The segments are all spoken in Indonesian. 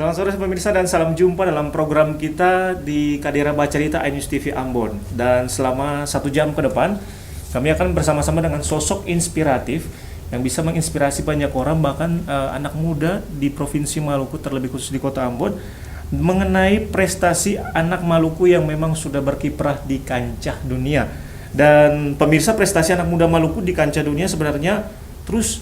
Selamat sore pemirsa dan salam jumpa dalam program kita di Kadira Baca Cerita iNews TV Ambon. Dan selama 1 jam ke depan, kami akan bersama-sama dengan sosok inspiratif yang bisa menginspirasi banyak orang, bahkan anak muda di Provinsi Maluku, terlebih khusus di Kota Ambon, mengenai prestasi anak Maluku yang memang sudah berkiprah di kancah dunia. Dan pemirsa, prestasi anak muda Maluku di kancah dunia sebenarnya terus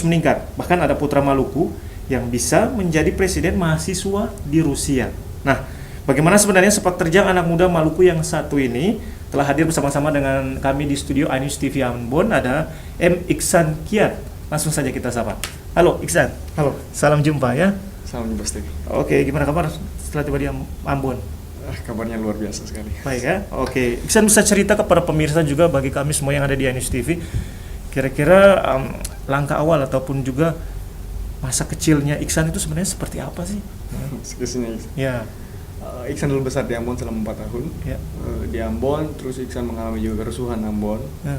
meningkat. Bahkan ada putra Maluku yang bisa menjadi presiden mahasiswa di Rusia. Nah, bagaimana sebenarnya sepak terjang anak muda Maluku yang satu ini? Telah hadir bersama-sama dengan kami di studio iNews TV Ambon, ada M. Iksan Kiat. Langsung saja kita sapa. Halo Iksan. Halo. Salam jumpa ya. Salam jumpa Stevie. Oke, gimana kabar setelah tiba di Ambon? Kabarnya luar biasa sekali. Baik ya. Oke, Iksan bisa cerita kepada pemirsa juga, bagi kami semua yang ada di iNews TV, kira-kira langkah awal ataupun juga masa kecilnya Iksan itu sebenarnya seperti apa sih? Kecilnya Iksan. Ya. Iksan dulu besar di Ambon selama 4 tahun. Ya. Di Ambon, terus Iksan mengalami juga kerusuhan Ambon. Ya.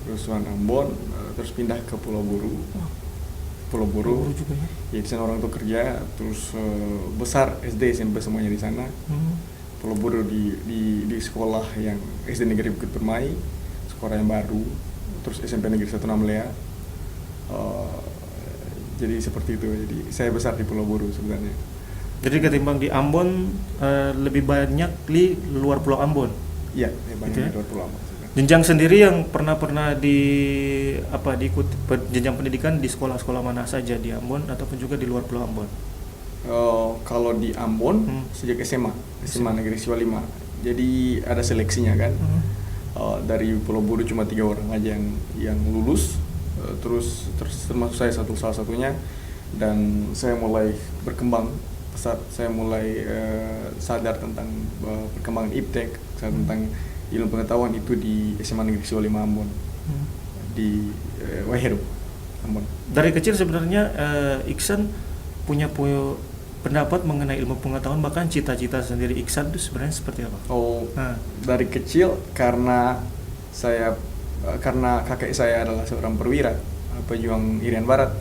Kerusuhan Ambon, terus pindah ke Pulau Buru. Pulau Buru juga ya. Ya, di sana orang tuh kerja, terus besar SD SMP semuanya di sana. Pulau Buru di sekolah yang SD Negeri Bukit Permai, sekolah yang baru, terus SMP Negeri 1 Namlea. Jadi seperti itu. Jadi saya besar di Pulau Buru sebenarnya. Jadi ketimbang di Ambon, lebih banyak di luar Pulau Ambon. Iya, banyak Gitu ya? di luar Pulau Ambon. Jenjang sendiri yang pernah diikut jenjang pendidikan di sekolah-sekolah mana saja di Ambon ataupun juga di luar Pulau Ambon? Kalau di Ambon sejak SMA Negeri Siswa 5. Jadi ada seleksinya kan. Dari Pulau Buru cuma 3 orang aja yang lulus. Terus termasuk saya salah satunya, dan saya mulai berkembang pesat. Saya mulai sadar tentang perkembangan iptek, tentang ilmu pengetahuan itu di SMA Negeri Siswa 5 Ambon, di Waihero Ambon. Dari kecil sebenarnya Iksan punya pendapat mengenai ilmu pengetahuan, bahkan cita-cita sendiri Iksan itu sebenarnya seperti apa? Dari kecil karena kakek saya adalah seorang perwira, pejuang Irian Barat,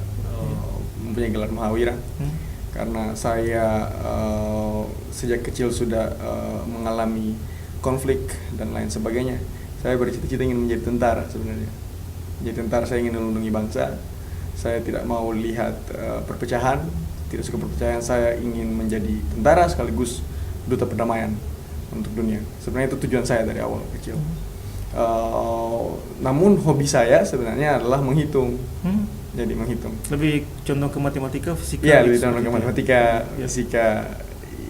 mempunyai gelar Mahawira. Karena saya sejak kecil sudah mengalami konflik dan lain sebagainya, saya bercita-cita ingin menjadi tentara sebenarnya. Menjadi tentara, saya ingin melindungi bangsa. Saya tidak mau lihat perpecahan, tidak suka perpecahan. Saya ingin menjadi tentara sekaligus duta perdamaian untuk dunia. Sebenarnya itu tujuan saya dari awal kecil. Namun hobi saya sebenarnya adalah menghitung. Jadi menghitung. Lebih condong ke matematika, fisika. Iya, lebih condong ke matematika, fisika.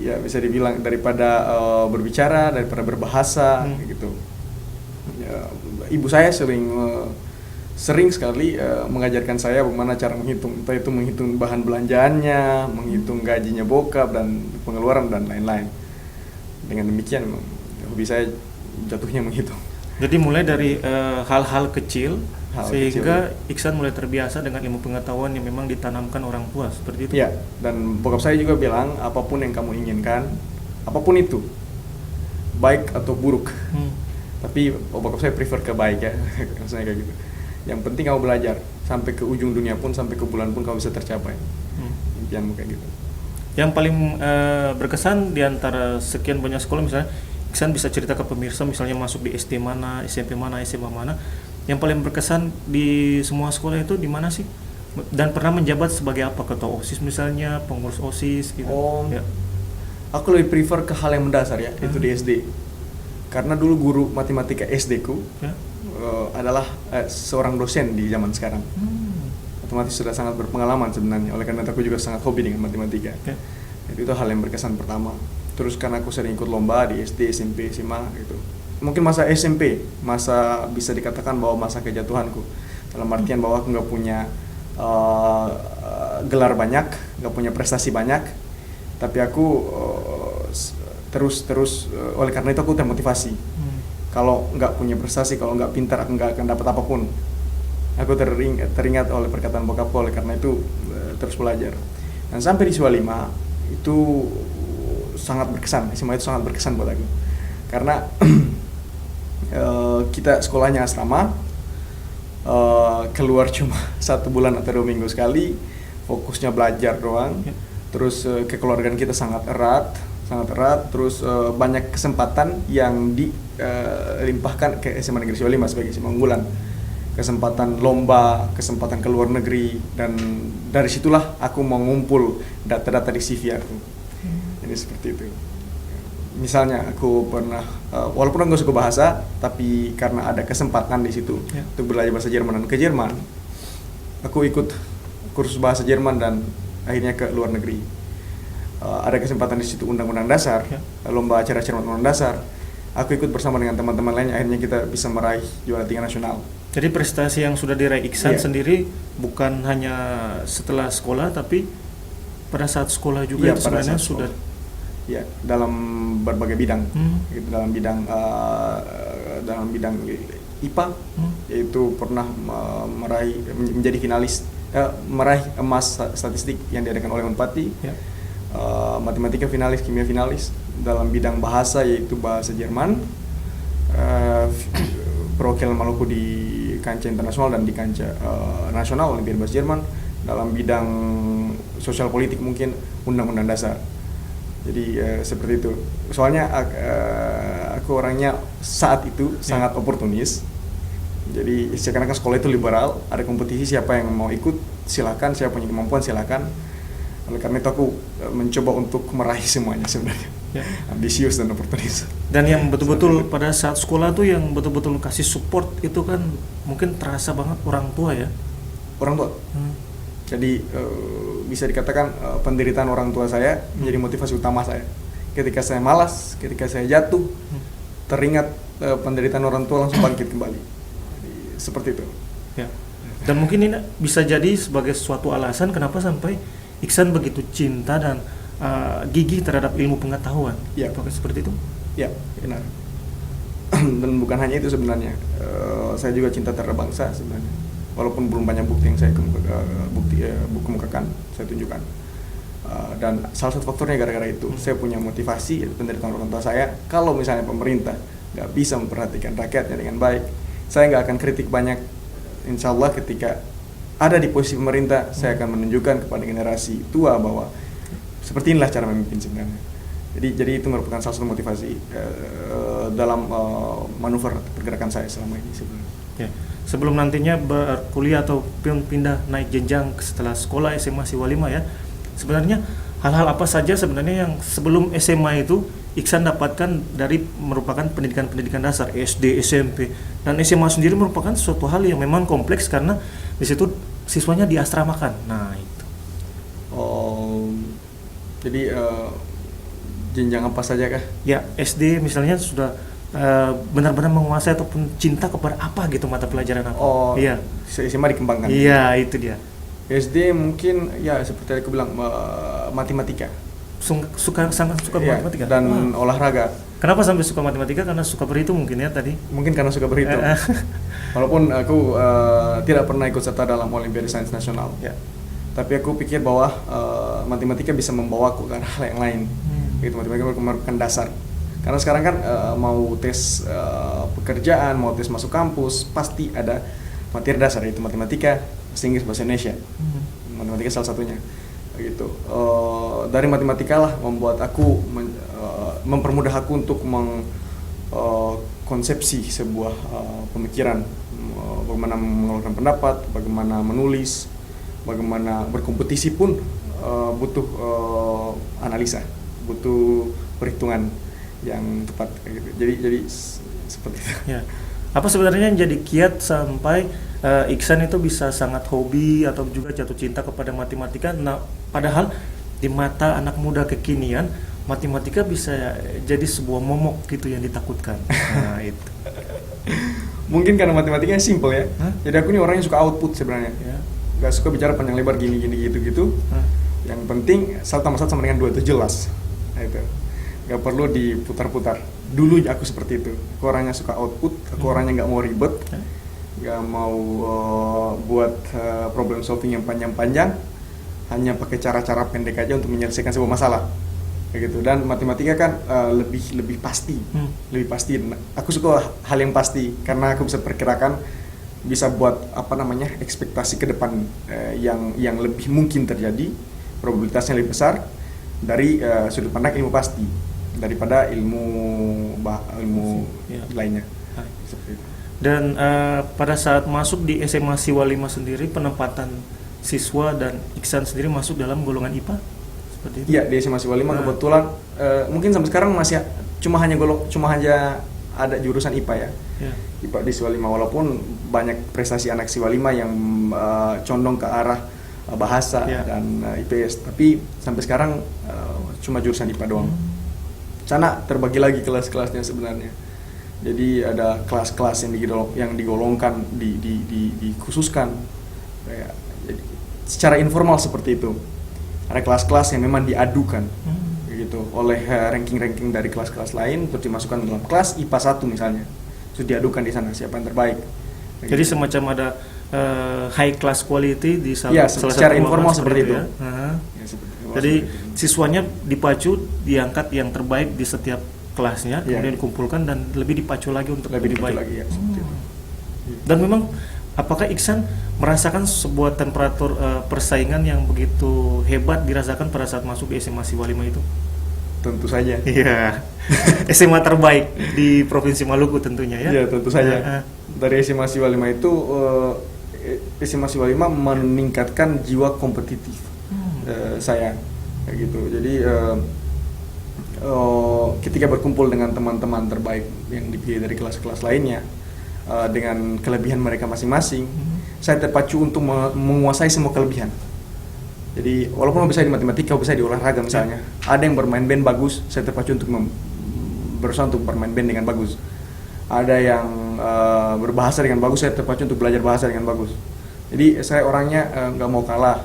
Ya, bisa dibilang daripada berbicara, daripada berbahasa gitu. Ya, ibu saya sering sekali mengajarkan saya bagaimana cara menghitung. Entah itu menghitung bahan belanjaannya, menghitung gajinya bokap dan pengeluaran dan lain-lain. Dengan demikian hobi saya jatuhnya menghitung. Jadi mulai dari hal-hal kecil sehingga kecil. Iksan mulai terbiasa dengan ilmu pengetahuan yang memang ditanamkan orang tua, seperti itu. Iya, dan bokap saya juga bilang apapun yang kamu inginkan, apapun itu, baik atau buruk. Tapi bokap saya prefer ke baik ya, maksudnya kayak gitu. Yang penting kamu belajar, sampai ke ujung dunia pun, sampai ke bulan pun kamu bisa tercapai. Impianmu kayak gitu. Yang paling berkesan di antara sekian banyak sekolah, misalnya Iksan bisa cerita ke pemirsa, misalnya masuk di SD mana, SMP mana, SMA mana, yang paling berkesan di semua sekolah itu di mana sih? Dan pernah menjabat sebagai apa? Ketua OSIS misalnya, pengurus OSIS gitu. Ya. Aku lebih prefer ke hal yang mendasar ya, itu di SD. Karena dulu guru matematika SD ku adalah seorang dosen di zaman sekarang. Otomatis sudah sangat berpengalaman sebenarnya, oleh karena aku juga sangat hobi dengan matematika. Itu hal yang berkesan pertama. Terus karena aku sering ikut lomba di SD, SMP, SMA gitu. Mungkin masa SMP, masa bisa dikatakan bahwa masa kejatuhanku. Dalam artian bahwa aku nggak punya gelar banyak, nggak punya prestasi banyak. Tapi aku terus oleh karena itu aku termotivasi. Kalau nggak punya prestasi, kalau nggak pintar, aku nggak akan dapat apapun. Aku teringat oleh perkataan bokapku, oleh karena itu terus belajar. Dan sampai di Siswa 5 itu sangat berkesan, SMA itu sangat berkesan buat aku. Karena kita sekolahnya asrama, keluar cuma 1 bulan atau 2 minggu sekali, fokusnya belajar doang. Terus kekeluargaan kita sangat erat, terus banyak kesempatan yang dilimpahkan ke SMA Negeri Siwa Lima sebagai SMA unggulan. Kesempatan lomba, kesempatan ke luar negeri, dan dari situlah aku mengumpul data-data di CV aku. Jadi seperti itu. Misalnya aku pernah, walaupun aku nggak suka bahasa, tapi karena ada kesempatan di situ untuk belajar bahasa Jerman dan ke Jerman, aku ikut kursus bahasa Jerman dan akhirnya ke luar negeri. Ada kesempatan di situ undang-undang dasar, lomba acara-acara undang-undang dasar. Aku ikut bersama dengan teman-teman lain, akhirnya kita bisa meraih juara 3 nasional. Jadi prestasi yang sudah diraih Iksan sendiri bukan hanya setelah sekolah, tapi pada saat sekolah juga itu sebenarnya sudah. Ya, dalam berbagai bidang, gitu, dalam bidang IPA, yaitu pernah menjadi finalis, meraih emas statistik yang diadakan oleh Unpati, matematika finalis, kimia finalis, dalam bidang bahasa yaitu bahasa Jerman, perwakilan Maluku di kancah internasional dan di kancah nasional Olimpiade Bahasa Jerman, dalam bidang sosial politik mungkin undang-undang dasar. Jadi seperti itu. Soalnya aku orangnya saat itu sangat oportunis. Jadi seakan-akan sekolah itu liberal, ada kompetisi, siapa yang mau ikut silakan, siapa punya kemampuan silakan. Oleh karena itu aku mencoba untuk meraih semuanya sebenarnya. Ambisius dan oportunis. Dan yang betul-betul pada saat sekolah tuh yang betul-betul kasih support itu kan mungkin terasa banget orang tua ya. Orang tua. Jadi bisa dikatakan penderitaan orang tua saya menjadi motivasi utama saya. Ketika saya malas, ketika saya jatuh, teringat penderitaan orang tua, langsung bangkit kembali. Jadi, seperti itu. Ya. Dan mungkin ini bisa jadi sebagai suatu alasan kenapa sampai Iksan begitu cinta dan gigih terhadap ilmu pengetahuan. Ya. Apakah seperti itu? Ya, benar. Dan bukan hanya itu sebenarnya. Saya juga cinta terhadap bangsa sebenarnya. Walaupun belum banyak bukti yang saya kemukakan, saya tunjukkan. Dan salah satu faktornya gara-gara itu, saya punya motivasi, yaitu penderitaan orang tua saya. Kalau misalnya pemerintah nggak bisa memperhatikan rakyatnya dengan baik, saya nggak akan kritik banyak. Insya Allah ketika ada di posisi pemerintah, saya akan menunjukkan kepada generasi tua bahwa seperti inilah cara memimpin sebenarnya. Jadi itu merupakan salah satu motivasi dalam manuver pergerakan saya selama ini sebenarnya. Ya. Sebelum nantinya berkuliah atau pindah naik jenjang setelah sekolah SMA Siwa Lima ya, sebenarnya hal-hal apa saja sebenarnya yang sebelum SMA itu Iksan dapatkan dari merupakan pendidikan dasar SD, SMP, dan SMA sendiri merupakan suatu hal yang memang kompleks karena di situ siswanya diasramakan. Nah itu. Jadi jenjang apa saja kah? Ya SD misalnya sudah benar-benar menguasai ataupun cinta kepada apa gitu mata pelajaran apa? Iya. SMA dikembangkan. Iya itu dia. SD mungkin ya seperti aku bilang matematika. Sangat suka matematika dan olahraga. Kenapa sampai suka matematika? Karena suka berhitung mungkin ya tadi. Mungkin karena suka berhitung. Walaupun aku tidak pernah ikut serta dalam Olimpiade Sains Nasional. Ya. Tapi aku pikir bahwa matematika bisa membawaku ke hal yang lain. Itu matematika merupakan dasar. Karena sekarang kan mau tes pekerjaan, mau tes masuk kampus, pasti ada materi dasar, yaitu matematika, bahasa Inggris, bahasa Indonesia. Matematika salah satunya. Gitu. Dari matematika lah membuat aku mempermudah aku untuk mengkonsepsi sebuah pemikiran, bagaimana mengeluarkan pendapat, bagaimana menulis, bagaimana berkompetisi pun butuh analisa, butuh perhitungan yang tepat kayak gitu. Jadi seperti itu. Ya. Apa sebenarnya yang jadi kiat sampai Iksan itu bisa sangat hobi atau juga jatuh cinta kepada matematika? Nah, padahal di mata anak muda kekinian matematika bisa jadi sebuah momok gitu yang ditakutkan. Nah, itu. Mungkin karena matematikanya simple ya. Jadi aku ini orang yang suka output sebenarnya. Ya. Gak suka bicara panjang lebar gini gitu. Yang penting satu tambah satu sama dengan 2 itu jelas. Nah, itu. Gak perlu diputar-putar. Dulu aku seperti itu. Aku orangnya suka output, aku orangnya gak mau ribet, gak mau buat problem solving yang panjang-panjang, hanya pakai cara-cara pendek aja untuk menyelesaikan sebuah masalah. Kayak gitu. Dan matematika kan lebih pasti, lebih pasti. Aku suka hal yang pasti karena aku bisa perkirakan, bisa buat ekspektasi ke depan yang lebih mungkin terjadi, probabilitasnya lebih besar dari sudut pandang ilmu pasti daripada ilmu Ya. lainnya. Hai. Seperti itu. Dan pada saat masuk di SMA Siwa 5 sendiri, penempatan siswa dan Iksan sendiri masuk dalam golongan IPA seperti itu. Iya, di SMA Siwa 5 Nah. kebetulan mungkin sampai sekarang masih cuma hanya ada jurusan IPA ya. Ya. IPA di Siwa 5, walaupun banyak prestasi anak Siwa 5 yang condong ke arah bahasa Ya. dan IPS, tapi sampai sekarang cuma jurusan IPA doang. Sana terbagi lagi kelas-kelasnya sebenarnya. Jadi ada kelas-kelas yang digolongkan, dikhususkan kayak jadi, secara informal seperti itu. Ada kelas-kelas yang memang diadukan gitu oleh ranking-ranking dari kelas-kelas lain untuk dimasukkan dalam kelas IPA 1 misalnya. Terus diadukan di sana siapa yang terbaik. Kayak Jadi gitu. semacam ada high class quality di Ya, salah secara satu informal ruangan seperti itu. ya. Ya, Jadi seperti itu. siswanya dipacu, diangkat yang terbaik di setiap kelasnya, Ya. kemudian dikumpulkan dan lebih dipacu lagi untuk lebih lebih baik. lagi ya, seperti itu. Dan memang apakah Iksan merasakan sebuah temperatur persaingan yang begitu hebat dirasakan pada saat masuk di SMA Siwa 5 itu? Tentu saja. Iya. SMA terbaik di Provinsi Maluku tentunya ya. Iya, tentu saja. Nah, Dari SMA Siwa 5 itu SMA Siwa 5 meningkatkan jiwa kompetitif saya kayak gitu. Jadi ketika berkumpul dengan teman-teman terbaik yang dipilih dari kelas-kelas lainnya dengan kelebihan mereka masing-masing, saya terpacu untuk menguasai semua kelebihan. Jadi walaupun bisa di matematika, bisa di olahraga misalnya, ada yang bermain band bagus, saya terpacu untuk berusaha untuk bermain band dengan bagus. Ada yang berbahasa dengan bagus, saya terpacu untuk belajar bahasa dengan bagus. Jadi saya orangnya nggak mau kalah.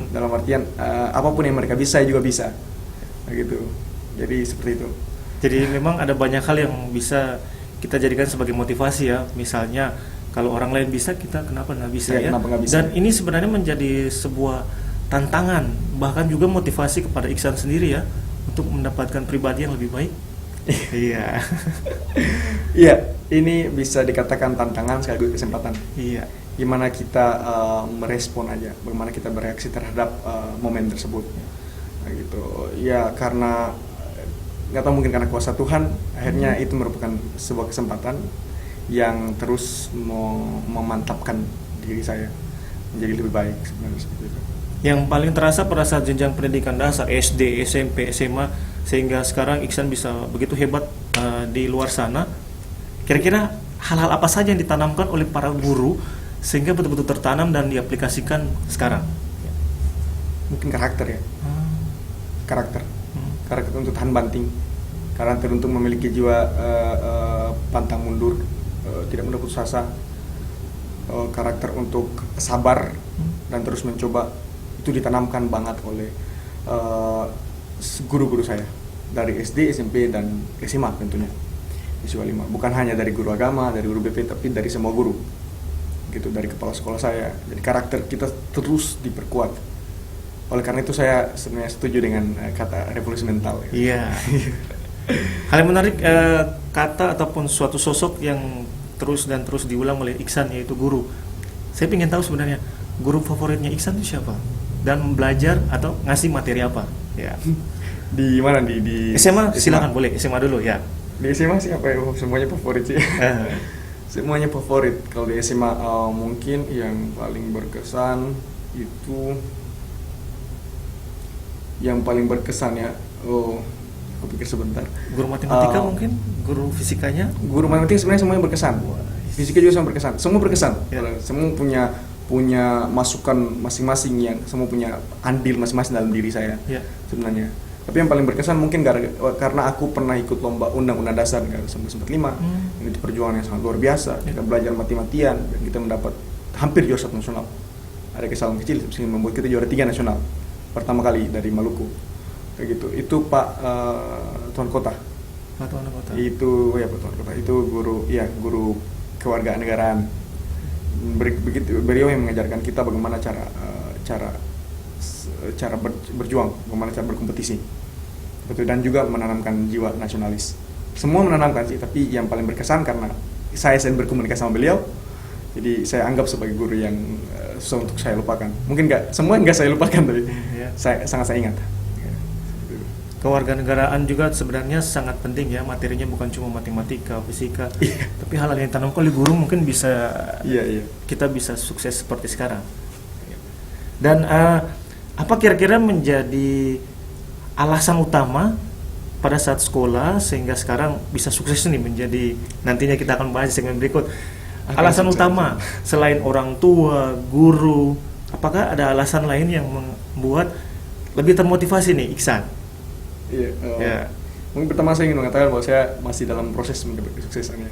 Dalam artian apapun yang mereka bisa, saya juga bisa. Nah, gitu. Jadi seperti itu. Jadi memang ada banyak hal yang bisa kita jadikan sebagai motivasi ya. Misalnya kalau orang lain bisa, kita kenapa nggak bisa Ya, ya? kenapa nggak bisa? Dan ini sebenarnya menjadi sebuah tantangan, bahkan juga motivasi kepada Iksan sendiri ya, untuk mendapatkan pribadi yang lebih baik. Iya. Iya, ini bisa dikatakan tantangan sekaligus kesempatan. Iya. Gimana kita merespon aja, bagaimana kita bereaksi terhadap momen tersebut. Nah, gitu. Ya karena nggak tahu, mungkin karena kuasa Tuhan, akhirnya itu merupakan sebuah kesempatan yang terus memantapkan diri saya menjadi lebih baik sebenarnya seperti itu. Yang paling terasa pada saat jenjang pendidikan dasar SD, SMP, SMA, sehingga sekarang Iksan bisa begitu hebat di luar sana. Kira-kira hal-hal apa saja yang ditanamkan oleh para guru sehingga betul-betul tertanam dan diaplikasikan sekarang? Mungkin karakter ya, karakter untuk tahan banting, karakter untuk memiliki jiwa pantang mundur, tidak mudah putus asa, karakter untuk sabar dan terus mencoba. Itu ditanamkan banget oleh guru-guru saya dari SD, SMP, dan SMA tentunya di Siwa 5. Bukan hanya dari guru agama, dari guru BP, tapi dari semua guru gitu, dari kepala sekolah saya. Jadi karakter kita terus diperkuat. Oleh karena itu saya sebenarnya setuju dengan kata revolusi mental. Iya. Hal yang menarik, kata ataupun suatu sosok yang terus dan terus diulang oleh Iksan, yaitu guru. Saya ingin tahu sebenarnya guru favoritnya Iksan itu siapa? Dan belajar atau ngasih materi apa? Ya. Di mana di SMA silakan, boleh SMA dulu ya. Di SMA sih apa ya, semuanya favorit sih. Semuanya favorit. Kalau di SMA mungkin yang paling berkesan itu ya. Aku pikir sebentar. Guru matematika mungkin, guru fisikanya. Guru matematika sebenarnya semuanya berkesan. Fisika juga sama berkesan. Semua berkesan. Ya. Semua punya masukan masing-masing, yang semua punya andil masing-masing dalam diri saya Ya. sebenarnya. Tapi yang paling berkesan mungkin karena aku pernah ikut lomba undang-undang dasar 1945. Ini perjuangan yang sangat luar biasa. Kita belajar mati-matian dan kita mendapat hampir juara 1 nasional. Ada kesalahan kecil sehingga membuat kita juara 3 nasional pertama kali dari Maluku. Kayak gitu. Itu Pak Tuan Kota. Pak Tuan Kota. Itu ya Pak Tuan Kota. Itu guru kewarganegaraan. Beliau yang mengajarkan kita bagaimana cara berjuang, bagaimana cara berkompetisi. Betul, dan juga menanamkan jiwa nasionalis. Semua menanamkan sih, tapi yang paling berkesan karena saya sering berkomunikasi sama beliau, Jadi saya anggap sebagai guru yang susah untuk saya lupakan. Mungkin semua nggak saya lupakan, tapi sangat saya ingat. Kewarganegaraan juga sebenarnya sangat penting ya, materinya bukan cuma matematika, fisika, tapi hal-hal yang ditanamkan oleh guru mungkin bisa kita bisa sukses seperti sekarang. Dan apa kira-kira menjadi alasan utama pada saat sekolah sehingga sekarang bisa sukses nih menjadi, nantinya kita akan bahas di segmen berikut. Alasan utama selain orang tua, guru, apakah ada alasan lain yang membuat lebih termotivasi nih Iksan? Mungkin pertama saya ingin mengatakan bahwa saya masih dalam proses mencapai kesuksesannya.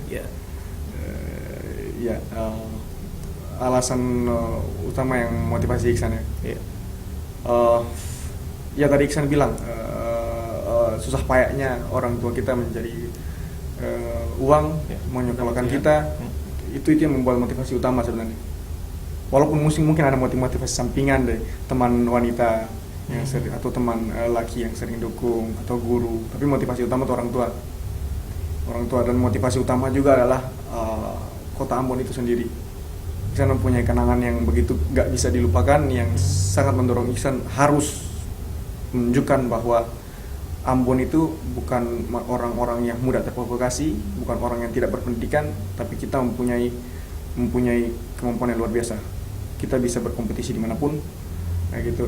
Alasan utama yang motivasi Iksan ya tadi Iksan bilang susah payahnya orang tua kita mencari uang menyekolahkan kita, itu yang membuat motivasi utama sebenarnya. Walaupun mungkin ada motivasi sampingan dari teman wanita yang sering, atau teman laki yang sering dukung, atau guru, tapi motivasi utama itu orang tua dan motivasi utama juga adalah kota Ambon itu sendiri. Iksan mempunyai kenangan yang begitu gak bisa dilupakan, yang sangat mendorong Iksan harus menunjukkan bahwa Ambon itu bukan orang-orang yang mudah terprovokasi, bukan orang yang tidak berpendidikan, tapi kita mempunyai kemampuan yang luar biasa. Kita bisa berkompetisi dimanapun. Gitu.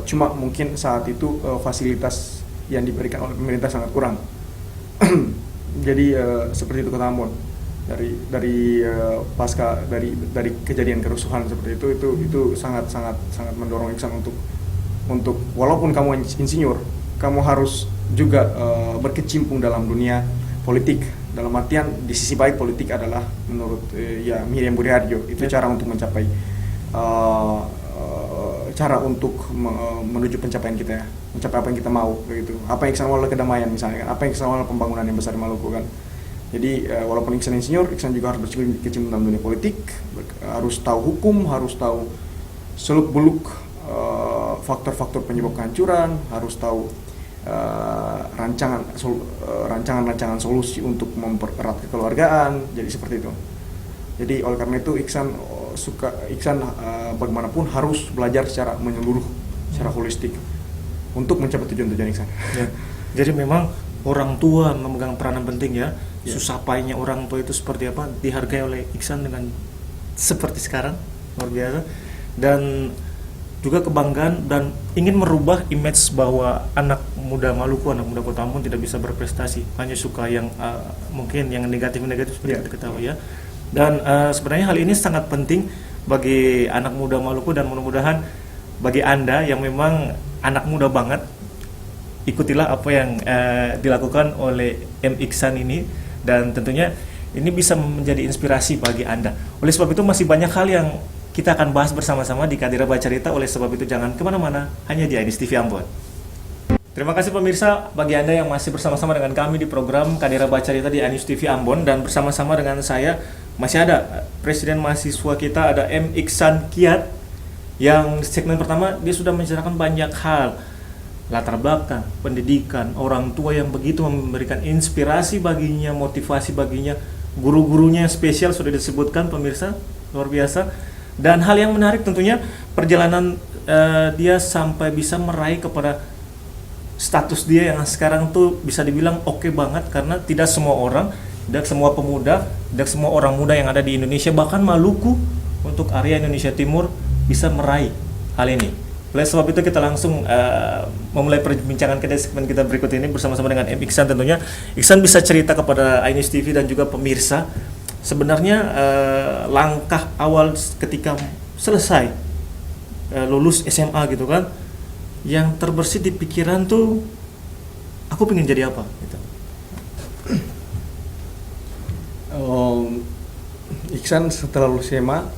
Cuma mungkin saat itu fasilitas yang diberikan oleh pemerintah sangat kurang. Jadi seperti itu kota Ambon. Dari pasca dari kejadian kerusuhan seperti itu sangat mendorong Iksan untuk walaupun kamu insinyur, kamu harus juga berkecimpung dalam dunia politik. Dalam artian di sisi baik politik adalah menurut Miriam Buriharjo itu cara untuk mencapai cara untuk menuju pencapaian kita, mencapai apa yang kita mau, begitu. Apa yang Iksan mau adalah kedamaian misalnya kan, apa yang Iksan mau adalah pembangunan yang besar di Maluku kan. Jadi walaupun Iksan insinyur, Iksan juga harus berkecimpung dalam dunia politik, harus tahu hukum, harus tahu seluk beluk faktor-faktor penyebab kehancuran, harus tahu rancangan solusi untuk mempererat kekeluargaan, jadi seperti itu. Jadi oleh karena itu Iksan bagaimanapun harus belajar secara menyeluruh, secara holistik untuk mencapai tujuan-tujuan Iksan. Jadi memang orang tua memegang peranan penting ya. Susah payahnya orang tua itu seperti apa dihargai oleh Iksan dengan seperti sekarang, luar biasa. Dan juga kebanggaan dan ingin merubah image bahwa anak muda Maluku, anak muda Kota Ambon tidak bisa berprestasi, hanya suka yang mungkin yang negatif-negatif seperti kita ketahui ya. Dan sebenarnya hal ini sangat penting bagi anak muda Maluku, dan mudah-mudahan bagi Anda yang memang anak muda banget, ikutilah apa yang dilakukan oleh M. Iksan ini, dan tentunya ini bisa menjadi inspirasi bagi Anda. Oleh sebab itu masih banyak hal yang kita akan bahas bersama-sama di Kadira Bacarita. Oleh sebab itu jangan kemana-mana, hanya di Ainus TV Ambon. Terima kasih pemirsa, bagi Anda yang masih bersama-sama dengan kami di program Kadira Bacarita di Ainus TV Ambon, dan bersama-sama dengan saya masih ada Presiden Mahasiswa kita, ada M. Iksan Kiat, yang segmen pertama dia sudah menceritakan banyak hal, latar belakang, pendidikan, orang tua yang begitu memberikan inspirasi baginya, motivasi baginya, guru-gurunya yang spesial sudah disebutkan pemirsa, luar biasa. Dan hal yang menarik tentunya perjalanan dia sampai bisa meraih kepada status dia yang sekarang tuh bisa dibilang oke banget, karena tidak semua orang, tidak semua pemuda, tidak semua orang muda yang ada di Indonesia, bahkan Maluku untuk area Indonesia Timur bisa meraih hal ini. Oleh sebab itu kita langsung memulai perbincangan kita segmen kita berikut ini bersama-sama dengan M. Iksan tentunya. Iksan bisa cerita kepada Ainus TV dan juga pemirsa, sebenarnya langkah awal ketika selesai lulus SMA gitu kan, yang terbersit di pikiran tuh aku pengen jadi apa gitu. Iksan setelah lulus SMA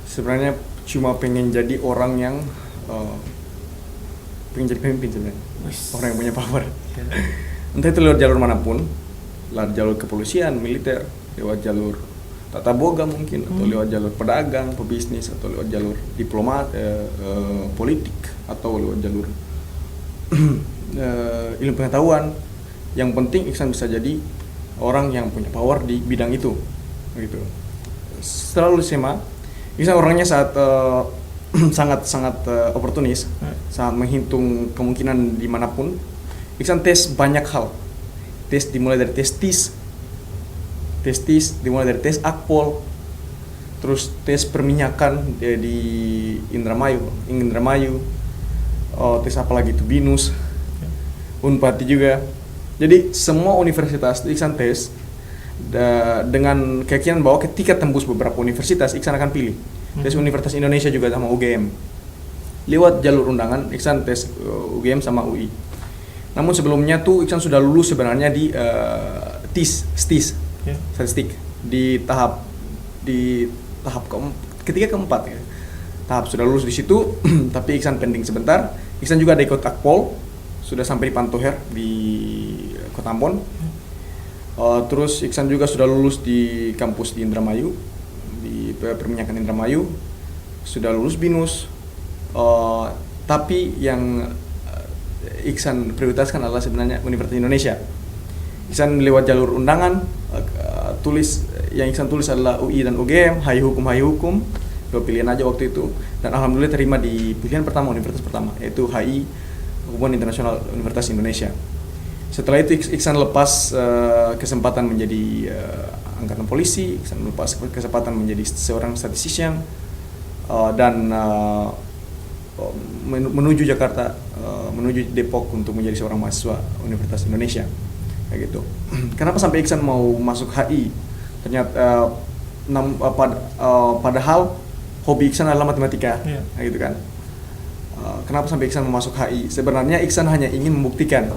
sebenarnya cuma pengen jadi orang yang pengen jadi pemimpin sebenarnya, orang yang punya power. Entah itu lewat jalur manapun, lewat jalur kepolisian, militer, lewat jalur tata boga mungkin, atau lewat jalur pedagang, pebisnis, atau lewat jalur diplomat, politik, atau lewat jalur ilmu pengetahuan. Yang penting Iksan bisa jadi orang yang punya power di bidang itu, gitu. setelah lulus SMA, Iksan orangnya sangat oportunis, sangat menghitung kemungkinan dimanapun. Iksan tes banyak hal. Tes dimulai dari tes TIS, dimulai dari tes Akpol, terus tes perminyakan di Indramayu, tes apa lagi itu BINUS, Unpad juga. Jadi semua universitas Iksan tes dengan keyakinan bahwa ketika tembus beberapa universitas Iksan akan pilih. Tes Universitas Indonesia juga sama UGM. Lewat jalur undangan Iksan tes UGM sama UI. Namun sebelumnya tuh Iksan sudah lulus sebenarnya di STIS, statistik di tahap ketiga keempat ya. Tahap sudah lulus di situ, tapi Iksan pending sebentar. Iksan juga ada ikut Akpol, sudah sampai di Pantoher di Kota Ambon. Terus Iksan juga sudah lulus di kampus di Indramayu, di perminyakan Indramayu, sudah lulus BINUS. Tapi yang Iksan prioritaskan adalah sebenarnya Universitas Indonesia. Iksan lewat jalur undangan, yang Iksan tulis adalah UI dan UGM, HI Hukum, dua pilihan aja waktu itu. Dan alhamdulillah terima di pilihan pertama, universitas pertama, yaitu HI Hubungan Internasional Universitas Indonesia. Setelah itu Iksan lepas kesempatan menjadi angkatan polisi, Iksan lepas kesempatan menjadi seorang statistician, dan menuju Jakarta, menuju Depok untuk menjadi seorang mahasiswa Universitas Indonesia. Kayak gitu. Kenapa sampai Iksan mau masuk HI? Ternyata padahal hobi Iksan adalah matematika, kayak gitu kan. Kenapa sampai Iksan mau masuk HI? Sebenarnya Iksan hanya ingin membuktikan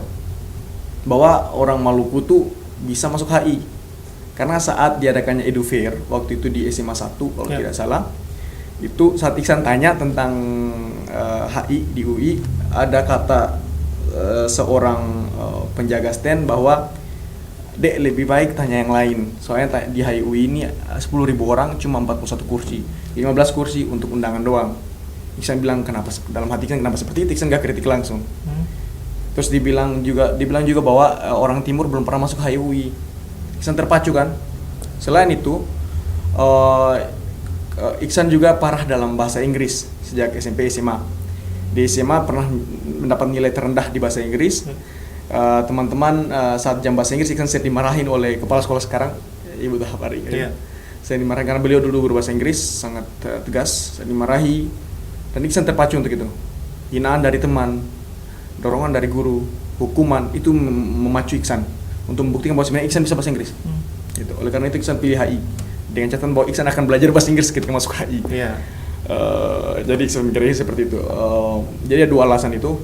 bahwa orang Maluku tuh bisa masuk HI. Karena saat diadakannya EduFair waktu itu di SMA 1 kalau tidak salah, itu saat Iksan tanya tentang HI di UI, ada kata seorang penjaga stand bahwa Dek, lebih baik tanya yang lain. Soalnya di HIUI ini 10.000 orang cuma 41 kursi, 15 kursi untuk undangan doang. Iksan bilang kenapa, dalam hati kan kenapa seperti itu. Iksan gak kritik langsung. Terus dibilang juga bahwa orang timur belum pernah masuk HIUI. Iksan terpacu kan. Selain itu Iksan juga parah dalam bahasa Inggris sejak SMP SMA. Di SMA pernah mendapat nilai terendah di bahasa Inggris. Teman-teman saat jam bahasa Inggris Iksan sering dimarahin oleh kepala sekolah sekarang, Ibu Tahapari. Saya dimarahin karena beliau dulu berbahasa Inggris sangat tegas. Saya dimarahi dan Iksan terpacu untuk itu. Hinaan dari teman, dorongan dari guru, hukuman itu memacu Iksan untuk membuktikan bahwa sebenarnya Iksan bisa bahasa Inggris. Gitu. Oleh karena itu Iksan pilih HI dengan catatan bahwa Iksan akan belajar bahasa Inggris ketika masuk HI. Jadi Iksan mikirnya seperti itu. Jadi ada dua alasan itu.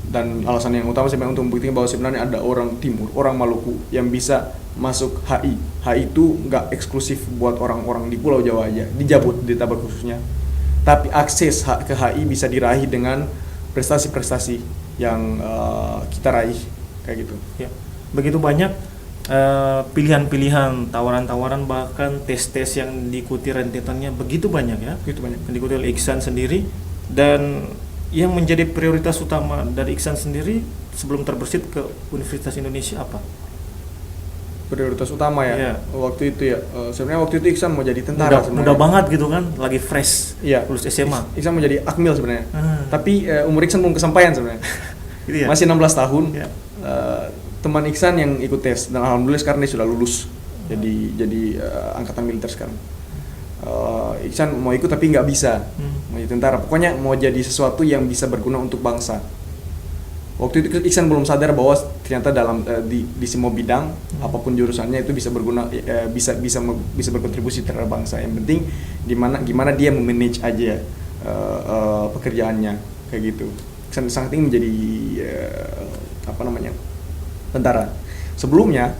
Dan alasan yang utama sebenarnya untuk membuktikan bahwa sebenarnya ada orang timur, orang Maluku yang bisa masuk HI. HI itu nggak eksklusif buat orang-orang di Pulau Jawa aja, di Jabut, di Tabak khususnya. Tapi akses ke HI bisa diraih dengan prestasi-prestasi yang kita raih, kayak gitu. Ya. Begitu banyak pilihan-pilihan, tawaran-tawaran, bahkan tes-tes yang diikuti rentetannya begitu banyak ya. Begitu banyak. Yang diikuti oleh Iksan sendiri. Dan yang menjadi prioritas utama dari Iksan sendiri sebelum terbersit ke Universitas Indonesia apa? Prioritas utama ya. Waktu itu ya. Sebenarnya waktu itu Iksan mau jadi tentara. Mudah banget gitu kan, lagi fresh, lulus SMA. Iksan mau jadi akmil sebenarnya. Tapi umur Iksan belum kesampaian sebenarnya. Gitu ya? Masih 16 tahun. Teman Iksan yang ikut tes dan alhamdulillah sekarang dia sudah lulus. Jadi angkatan militer sekarang. Iksan mau ikut tapi nggak bisa mau jadi tentara, pokoknya mau jadi sesuatu yang bisa berguna untuk bangsa. Waktu itu Iksan belum sadar bahwa ternyata dalam di semua bidang apapun jurusannya itu bisa berguna, bisa berkontribusi terhadap bangsa. Yang penting gimana dia memanage aja pekerjaannya, kayak gitu. Iksan sangat ingin menjadi tentara. Sebelumnya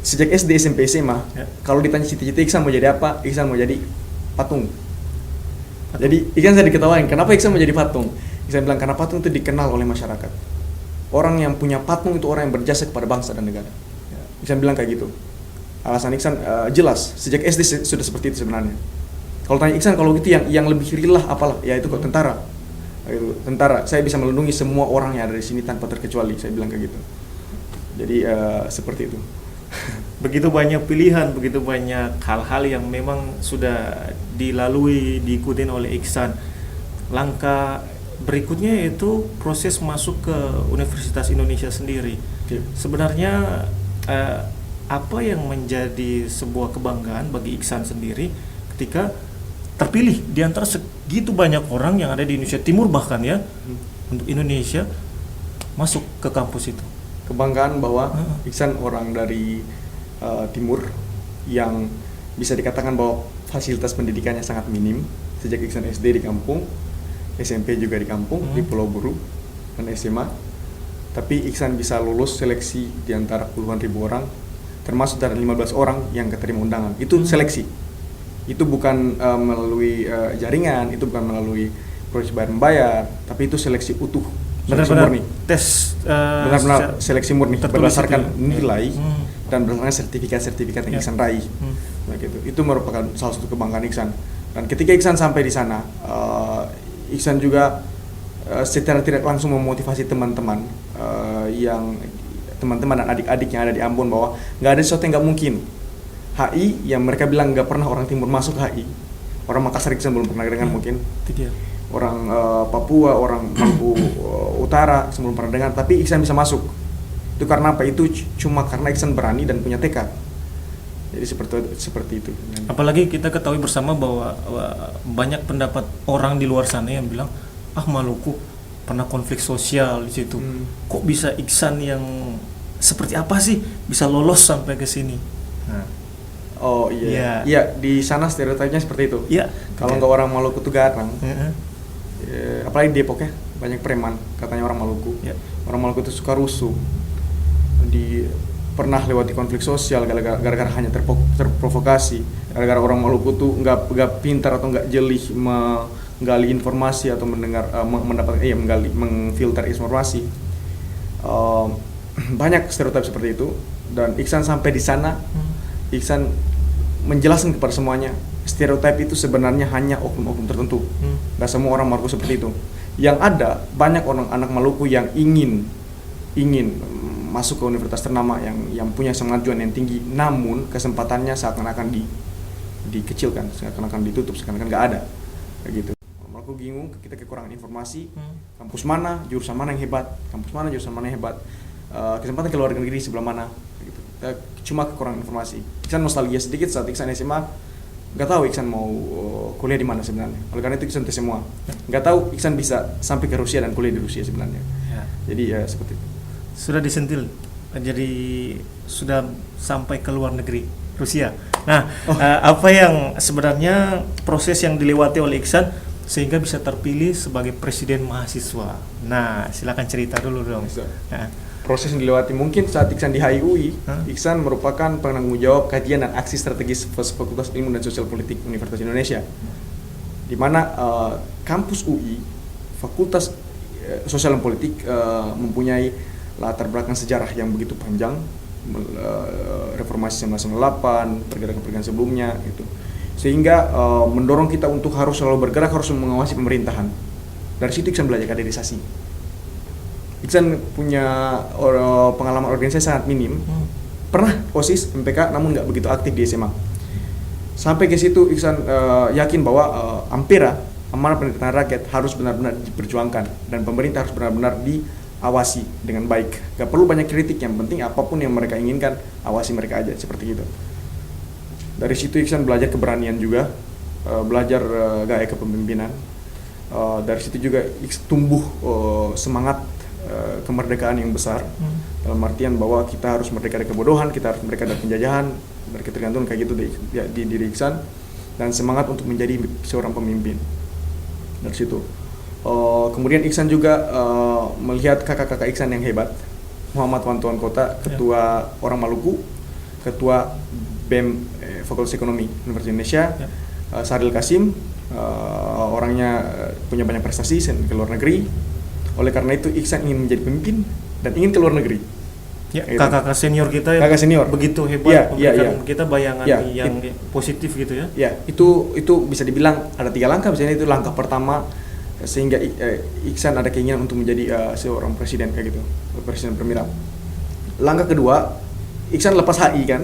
sejak SD, SMP, SMA, kalau ditanya cita-cita Iksan mau jadi apa, Iksan mau jadi patung. Jadi Iksan saya diketawain, kenapa Iksan mau jadi patung? Iksan bilang karena patung itu dikenal oleh masyarakat. Orang yang punya patung itu orang yang berjasa kepada bangsa dan negara. Iksan bilang kayak gitu. Alasan Iksan jelas, sejak SD sudah seperti itu sebenarnya. Kalau tanya Iksan, kalau gitu yang lebih real lah apalah, ya itu kok tentara. Tentara, saya bisa melindungi semua orang yang ada di sini tanpa terkecuali, saya bilang kayak gitu. Jadi seperti itu. begitu banyak pilihan, begitu banyak hal-hal yang memang sudah dilalui, diikutin oleh Iksan. Langkah berikutnya yaitu proses masuk ke Universitas Indonesia sendiri. Oke. Sebenarnya apa yang menjadi sebuah kebanggaan bagi Iksan sendiri ketika terpilih di antara segitu banyak orang yang ada di Indonesia Timur bahkan ya, untuk Indonesia masuk ke kampus itu? Kebanggaan bahwa Iksan orang dari Timur yang bisa dikatakan bahwa fasilitas pendidikannya sangat minim. Sejak Iksan SD di kampung, SMP juga di kampung, di Pulau Buru, dan SMA. Tapi Iksan bisa lulus seleksi di antara puluhan ribu orang, termasuk dari 15 orang yang keterima undangan. Itu seleksi. Itu bukan melalui jaringan, itu bukan melalui proses bayar-membayar, tapi itu seleksi utuh. Benar-benar murni. tes Benar-benar seleksi murni berdasarkan itu ya? nilai dan berdasarkan sertifikat-sertifikat yang Iksan raih. Nah, gitu. Itu merupakan salah satu kebanggaan Iksan. Dan ketika Iksan sampai di sana, Iksan juga secara tidak langsung memotivasi teman-teman dan adik-adik yang ada di Ambon bahwa nggak ada sesuatu yang nggak mungkin. HI yang mereka bilang nggak pernah orang Timur masuk HI, orang Makassar Iksan belum pernah dengar mungkin. Orang Papua, orang Maluku Utara sebelum pernah dengar, tapi Iksan bisa masuk. Itu karena apa? Itu cuma karena Iksan berani dan punya tekad. Jadi seperti itu. Apalagi kita ketahui bersama bahwa banyak pendapat orang di luar sana yang bilang, Maluku pernah konflik sosial di situ. Kok bisa Iksan yang seperti apa sih bisa lolos sampai ke sini? Nah. Oh iya. Iya, di sana stereotipnya seperti itu. Iya. Kalau nggak orang Maluku tuh garang. Apalagi Depok ya, banyak preman katanya orang Maluku. Orang Maluku itu suka rusuh. Pernah lewati konflik sosial gara-gara hanya terprovokasi, gara-gara orang Maluku tuh nggak pintar atau nggak jeli menggali informasi atau mengfilter informasi. Banyak stereotip seperti itu, dan Iksan sampai di sana, Iksan menjelaskan kepada semuanya, stereotip itu sebenarnya hanya oknum-oknum tertentu. Nggak semua orang Maluku seperti itu. Yang ada banyak orang anak Maluku yang ingin masuk ke universitas ternama yang punya kemajuan yang tinggi, namun kesempatannya seakan-akan dikecilkan, seakan-akan ditutup, seakan-akan nggak ada, kayak gitu. Maluku bingung, kita kekurangan informasi, kampus mana, jurusan mana yang hebat, kesempatan ke luar negeri sebelah mana, gitu. Cuma kekurangan informasi. Iksan nostalgia sedikit saat Iksan SMA, nggak tahu Iksan mau kuliah di mana sebenarnya. Oleh karena itu Iksan tes semua, nggak tahu Iksan bisa sampai ke Rusia dan kuliah di Rusia sebenarnya. Jadi ya seperti itu. Sudah disentil, jadi sudah sampai ke luar negeri, Rusia. Nah, apa yang sebenarnya proses yang dilewati oleh Iksan sehingga bisa terpilih sebagai presiden mahasiswa? Nah, silakan cerita dulu dong. Nah. Proses yang dilewati mungkin saat Iksan di HIUI, Iksan merupakan penanggung jawab kajian dan aksi strategis Fakultas Ilmu dan Sosial Politik Universitas Indonesia, di mana kampus UI, Fakultas Sosial dan Politik mempunyai latar belakang sejarah yang begitu panjang, reformasi 1998, pergerakan-pergerakan sebelumnya gitu. Sehingga mendorong kita untuk harus selalu bergerak, harus mengawasi pemerintahan. Dari situ Iksan belajar kaderisasi. Iksan punya pengalaman organisasi sangat minim. Pernah OSIS, MPK, namun nggak begitu aktif di SMA. Sampai ke situ Iksan yakin bahwa Ampera, amanah pendidikan rakyat, harus benar-benar diperjuangkan dan pemerintah harus benar-benar diawasi dengan baik. Gak perlu banyak kritik, yang penting apapun yang mereka inginkan, awasi mereka aja, seperti itu. Dari situ Iksan belajar keberanian juga, belajar gaya kepemimpinan. Dari situ juga tumbuh semangat kemerdekaan yang besar, dalam artian bahwa kita harus merdeka dari kebodohan, kita harus merdeka dari penjajahan, dari ketergantungan, kayak gitu di diri Iksan, dan semangat untuk menjadi seorang pemimpin. Dari situ kemudian Iksan juga melihat kakak-kakak Iksan yang hebat, Muhammad Wantuan Kota, ketua orang Maluku, ketua BEM Fakultas Ekonomi Universitas Indonesia, Saril Kasim, orangnya punya banyak prestasi ke luar negeri. Oleh karena itu Iksan ingin menjadi pemimpin dan ingin ke luar negeri. Ya, kakak senior kita yang begitu hebat, kita bayangan yang positif gitu ya. Ya, itu bisa dibilang ada 3 langkah. Misalnya itu langkah pertama sehingga Iksan ada keinginan untuk menjadi seorang presiden kayak gitu, presiden perwira. Langkah kedua, Iksan lepas HI kan,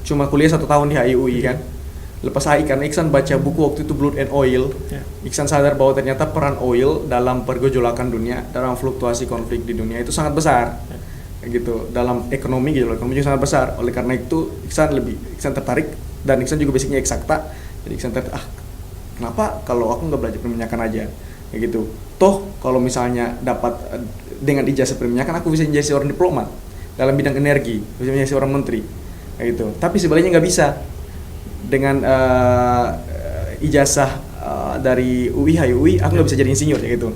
cuma kuliah 1 tahun di HI UI kan. Lepas HI karena Iksan baca buku waktu itu Blood and Oil, Iksan sadar bahwa ternyata peran oil dalam pergejolakan dunia, dalam fluktuasi konflik di dunia itu sangat besar, gitu. Dalam ekonomi gitu, ekonomi juga sangat besar. Oleh karena itu Iksan tertarik, dan Iksan juga basicnya eksakta, jadi Iksan tertarik. Kenapa kalau aku nggak belajar perminyakan aja, kayak gitu. Toh kalau misalnya dapat dengan ijazah perminyakan, aku bisa menjadi seorang diplomat dalam bidang energi, bisa menjadi seorang menteri, kayak gitu. Tapi sebaliknya nggak bisa. Dengan ijazah dari UI, HUI, aku nggak bisa jadi insinyur kayak gitu.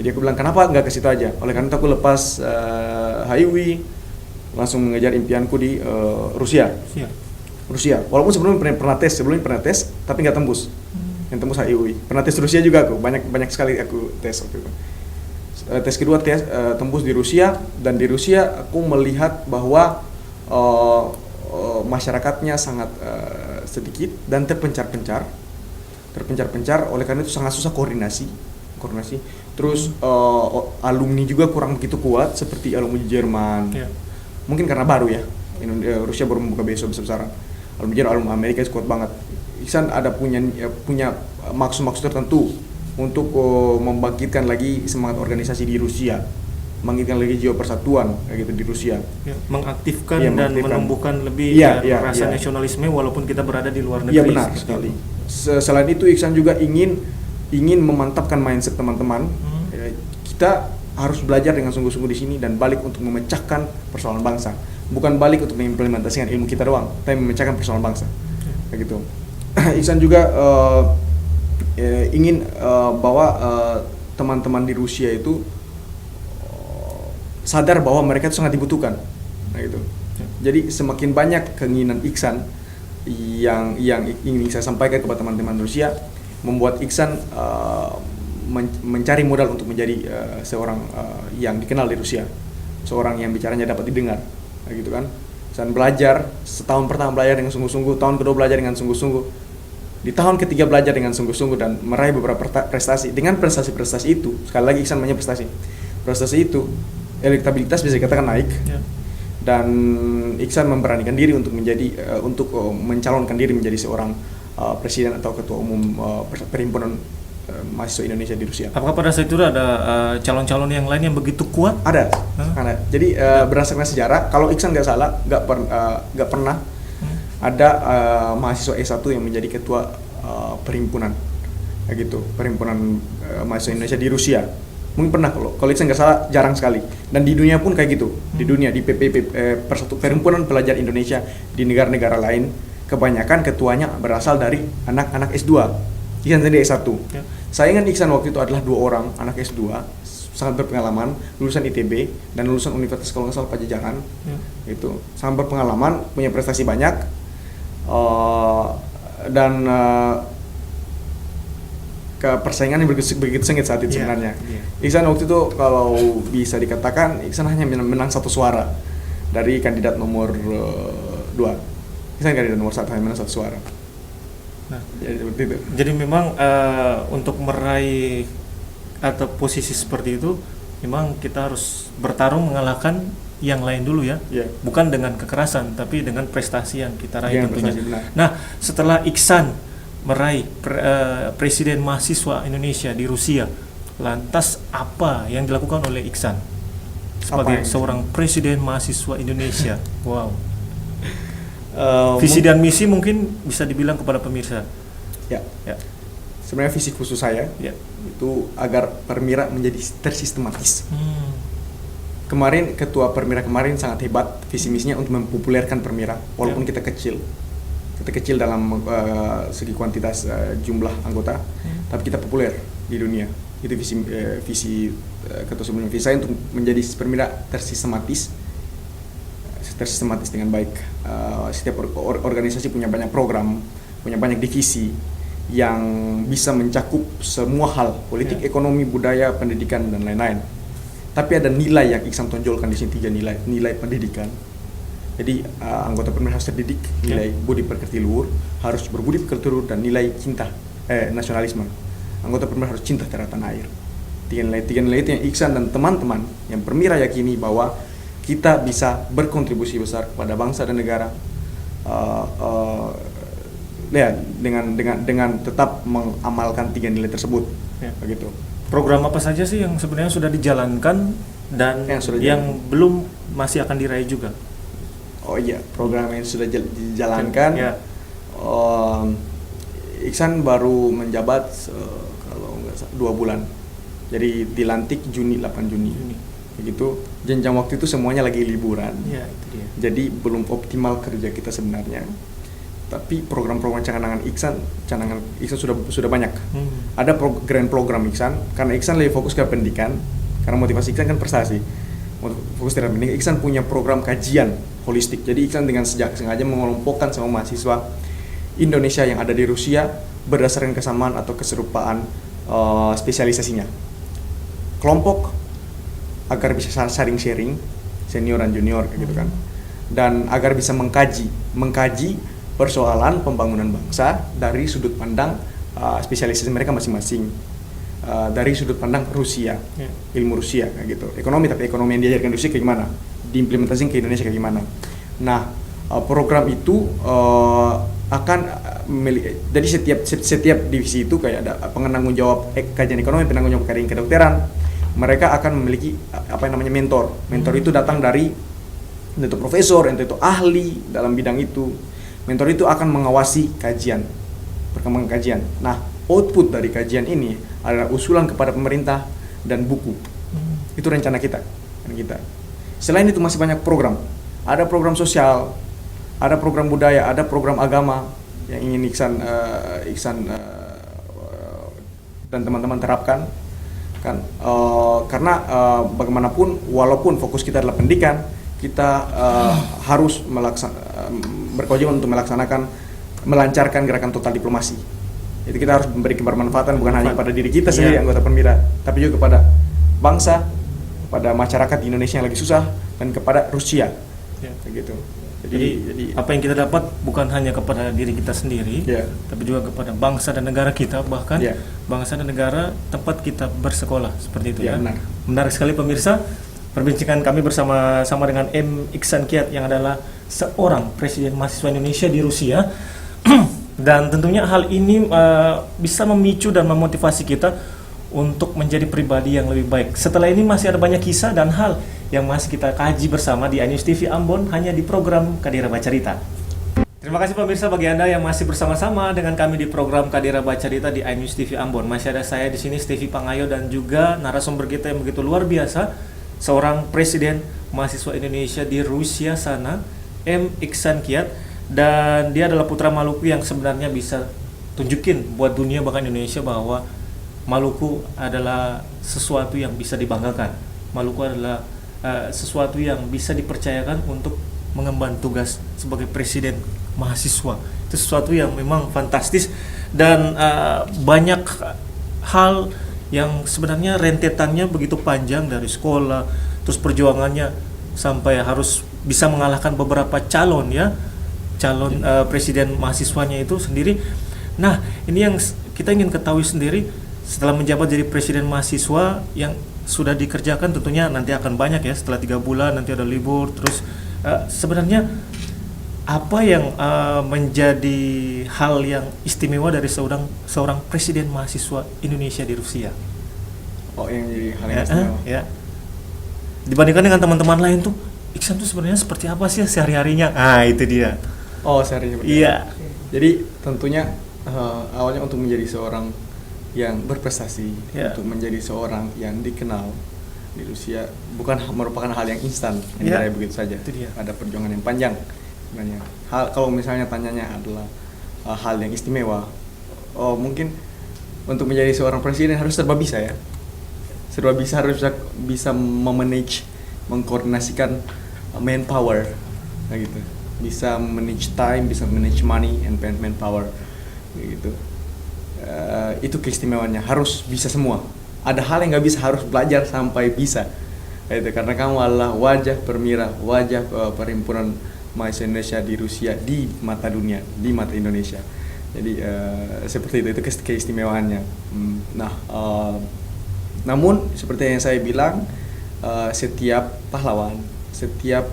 Jadi aku bilang kenapa nggak ke situ aja. Oleh karena itu aku lepas HUI, langsung mengejar impianku di Rusia. Walaupun sebelumnya pernah tes, tapi nggak tembus. Yang tembus HUI. Pernah tes Rusia juga aku, banyak sekali aku tes waktu itu. Tes kedua tembus di Rusia, dan di Rusia aku melihat bahwa masyarakatnya sangat sedikit dan terpencar-pencar. Oleh karena itu sangat susah koordinasi. Terus alumni juga kurang begitu kuat seperti alumni Jerman. Mungkin karena baru ya, Rusia baru membuka BSO besar-besaran. Alumni Amerika kuat banget. Iksan ada punya maksud tertentu untuk membangkitkan lagi semangat organisasi di Rusia, membangkitkan lagi jiwa persatuan kayak gitu di Rusia, mengaktifkan dan menumbuhkan lebih rasa nasionalisme walaupun kita berada di luar negeri. Iya, benar sekali. Selain itu Iksan juga ingin memantapkan mindset teman-teman. Kita harus belajar dengan sungguh-sungguh di sini dan balik untuk memecahkan persoalan bangsa, bukan balik untuk mengimplementasikan ilmu kita doang, tapi memecahkan persoalan bangsa kayak gitu. Iksan juga ingin bahwa teman-teman di Rusia itu sadar bahwa mereka itu sangat dibutuhkan, nah gitu. Jadi semakin banyak keinginan Iksan yang ingin saya sampaikan kepada teman-teman Rusia, membuat Iksan mencari modal untuk menjadi seorang yang dikenal di Rusia, seorang yang bicaranya dapat didengar, nah gitu kan. Dan belajar, setahun pertama belajar dengan sungguh-sungguh, tahun kedua belajar dengan sungguh-sungguh, di tahun ketiga belajar dengan sungguh-sungguh dan meraih beberapa prestasi. Dengan prestasi-prestasi itu, sekali lagi Iksan banyak prestasi itu, elektabilitas bisa dikatakan naik, dan Iksan memberanikan diri untuk mencalonkan diri menjadi seorang presiden atau ketua umum perhimpunan mahasiswa Indonesia di Rusia. Apakah pada saat itu ada calon-calon yang lain yang begitu kuat? Ada. Jadi berdasarkan sejarah, kalau Iksan nggak salah, nggak pernah ada mahasiswa S1 yang menjadi ketua perhimpunan, kayak gitu, perhimpunan mahasiswa Indonesia di Rusia. Mungkin pernah, kalau Iksan nggak salah jarang sekali. Dan di dunia pun kayak gitu. Di dunia, di Perhimpunan Pelajar Indonesia di negara-negara lain, kebanyakan ketuanya berasal dari anak-anak S2. Iksan sendiri S1. Saingan Iksan waktu itu adalah 2 orang anak S2, sangat berpengalaman, lulusan ITB dan lulusan Universitas kalau nggak salah Pajajaran. Itu sangat berpengalaman, punya prestasi banyak, dan persaingan yang begitu sengit saat itu sebenarnya. Iksan waktu itu kalau bisa dikatakan Iksan hanya menang 1 suara dari kandidat nomor 2. Iksan kandidat nomor 1 hanya menang 1 suara. Nah, jadi memang untuk meraih atau posisi seperti itu, memang kita harus bertarung mengalahkan yang lain dulu ya, bukan dengan kekerasan, tapi dengan prestasi yang kita raih tentunya. Nah, setelah Iksan meraih presiden mahasiswa Indonesia di Rusia, lantas apa yang dilakukan oleh Iksan sebagai seorang presiden mahasiswa Indonesia? Wow. Visi dan misi mungkin bisa dibilang kepada pemirsa. Ya. Sebenarnya visi khusus saya itu agar Permira menjadi tersistematis. Kemarin ketua Permira sangat hebat, visi misinya untuk mempopulerkan Permira, walaupun kita kecil dalam segi kuantitas jumlah anggota, tapi kita populer di dunia. Itu visi ketua sebelumnya. Visi saya untuk menjadi Permira tersistematis dengan baik. Setiap organisasi punya banyak program, punya banyak divisi yang bisa mencakup semua hal, politik, ekonomi, budaya, pendidikan, dan lain-lain. Tapi ada nilai yang Iksan tonjolkan di sini, 3 nilai pendidikan. Jadi anggota Permira harus terdidik, nilai budi pekerti luhur, harus berbudi pekerti luhur, dan nilai cinta, nasionalisme. Anggota Permira harus cinta terhadap tanah air. 3 nilai itu yang Iksan dan teman-teman yang Permira yakini bahwa kita bisa berkontribusi besar kepada bangsa dan negara, ya dengan tetap mengamalkan 3 nilai tersebut, begitu. Program apa saja sih yang sebenarnya sudah dijalankan dan yang belum masih akan diraih juga? Oh iya, program yang sudah dijalankan. Iksan baru menjabat kalau nggak salah 2 bulan. Jadi dilantik 8 Juni. Begitu. Jenjang waktu itu semuanya lagi liburan. Ya, itu dia. Jadi belum optimal kerja kita sebenarnya. Tapi program-program canangan Iksan sudah banyak. Ada program Iksan, karena Iksan lebih fokus ke pendidikan, karena motivasi Iksan kan prestasi. Fokus terhadap pendidikan, Iksan punya program kajian holistik. Jadi Iksan dengan sengaja mengelompokkan sama mahasiswa Indonesia yang ada di Rusia berdasarkan kesamaan atau keserupaan spesialisasinya. Kelompok agar bisa saling sharing, senior dan junior kayak gitu kan. Dan agar bisa mengkaji persoalan pembangunan bangsa dari sudut pandang spesialisasi mereka masing-masing. Dari sudut pandang Rusia, ilmu Rusia kayak gitu. Ekonomi, tapi ekonomi yang diajarkan Rusia kayak gimana? Diimplementasikan ke Indonesia kayak gimana? Nah, program itu akan jadi setiap divisi itu kayak ada penanggung jawab kajian ekonomi, penanggung jawab kajian kedokteran. Mereka akan memiliki mentor. Mentor itu datang dari entah itu profesor, entah itu ahli dalam bidang itu. Mentor itu akan mengawasi kajian, perkembangan kajian. Nah, output dari kajian ini adalah usulan kepada pemerintah dan buku. Itu rencana kita. Selain itu masih banyak program. Ada program sosial, ada program budaya, ada program agama yang ingin Iksan dan teman-teman terapkan. Karena bagaimanapun walaupun fokus kita adalah pendidikan, kita harus berkewajiban untuk melancarkan gerakan total diplomasi. Jadi kita harus memberikan bermanfaatan bukan hanya pada diri kita sendiri anggota Permira, tapi juga kepada bangsa, pada masyarakat di Indonesia yang lagi susah, dan kepada Rusia. Begitu. Jadi apa yang kita dapat bukan hanya kepada diri kita sendiri, tapi juga kepada bangsa dan negara kita, bahkan bangsa dan negara tempat kita bersekolah, seperti itu ya. Menarik sekali pemirsa, perbincangan kami bersama-sama dengan M. Iksan Kiat yang adalah seorang presiden mahasiswa Indonesia di Rusia. Dan tentunya hal ini bisa memicu dan memotivasi kita untuk menjadi pribadi yang lebih baik. Setelah ini masih ada banyak kisah dan hal yang masih kita kaji bersama di iNews TV Ambon hanya di program Kadira Bacarita. Terima kasih pemirsa bagi Anda yang masih bersama-sama dengan kami di program Kadira Bacarita di iNews TV Ambon. Masih ada saya di sini Stevi Pangayo dan juga narasumber kita yang begitu luar biasa, seorang presiden mahasiswa Indonesia di Rusia sana, M. Iksan Kiat, dan dia adalah putra Maluku yang sebenarnya bisa tunjukin buat dunia bahkan Indonesia bahwa Maluku adalah sesuatu yang bisa dibanggakan. Maluku adalah sesuatu yang bisa dipercayakan untuk mengemban tugas sebagai presiden mahasiswa. Itu sesuatu yang memang fantastis dan banyak hal yang sebenarnya rentetannya begitu panjang dari sekolah, terus perjuangannya sampai harus bisa mengalahkan beberapa calon presiden mahasiswanya itu sendiri. Nah, ini yang kita ingin ketahui sendiri. Setelah menjabat jadi presiden mahasiswa yang sudah dikerjakan tentunya nanti akan banyak ya, setelah 3 bulan nanti ada libur. Terus sebenarnya apa yang menjadi hal yang istimewa dari seorang presiden mahasiswa Indonesia di Rusia? Oh, yang jadi hal yang istimewa. Dibandingkan dengan teman-teman lain tuh, Iksan tuh sebenarnya seperti apa sih sehari-harinya? Itu dia. Oh, sehari-harinya. Iya. Jadi tentunya awalnya untuk menjadi seorang yang berprestasi, untuk menjadi seorang yang dikenal di Rusia bukan merupakan hal yang instan, yang diraih begitu saja. Ada perjuangan yang panjang sebenarnya. Kalau misalnya tanyanya adalah hal yang istimewa, mungkin untuk menjadi seorang presiden harus serba bisa ya. Serba bisa, harus bisa memanage, mengkoordinasikan manpower, gitu. Bisa manage time, bisa manage money and manpower, gitu. Itu keistimewaannya, harus bisa semua. Ada hal yang nggak bisa, harus belajar sampai bisa. Itu karena kamu adalah wajah Permira, wajah perhimpunan mahasiswa Indonesia di Rusia, di mata dunia, di mata Indonesia. Jadi seperti itu keistimewaannya. Namun seperti yang saya bilang, setiap pahlawan, setiap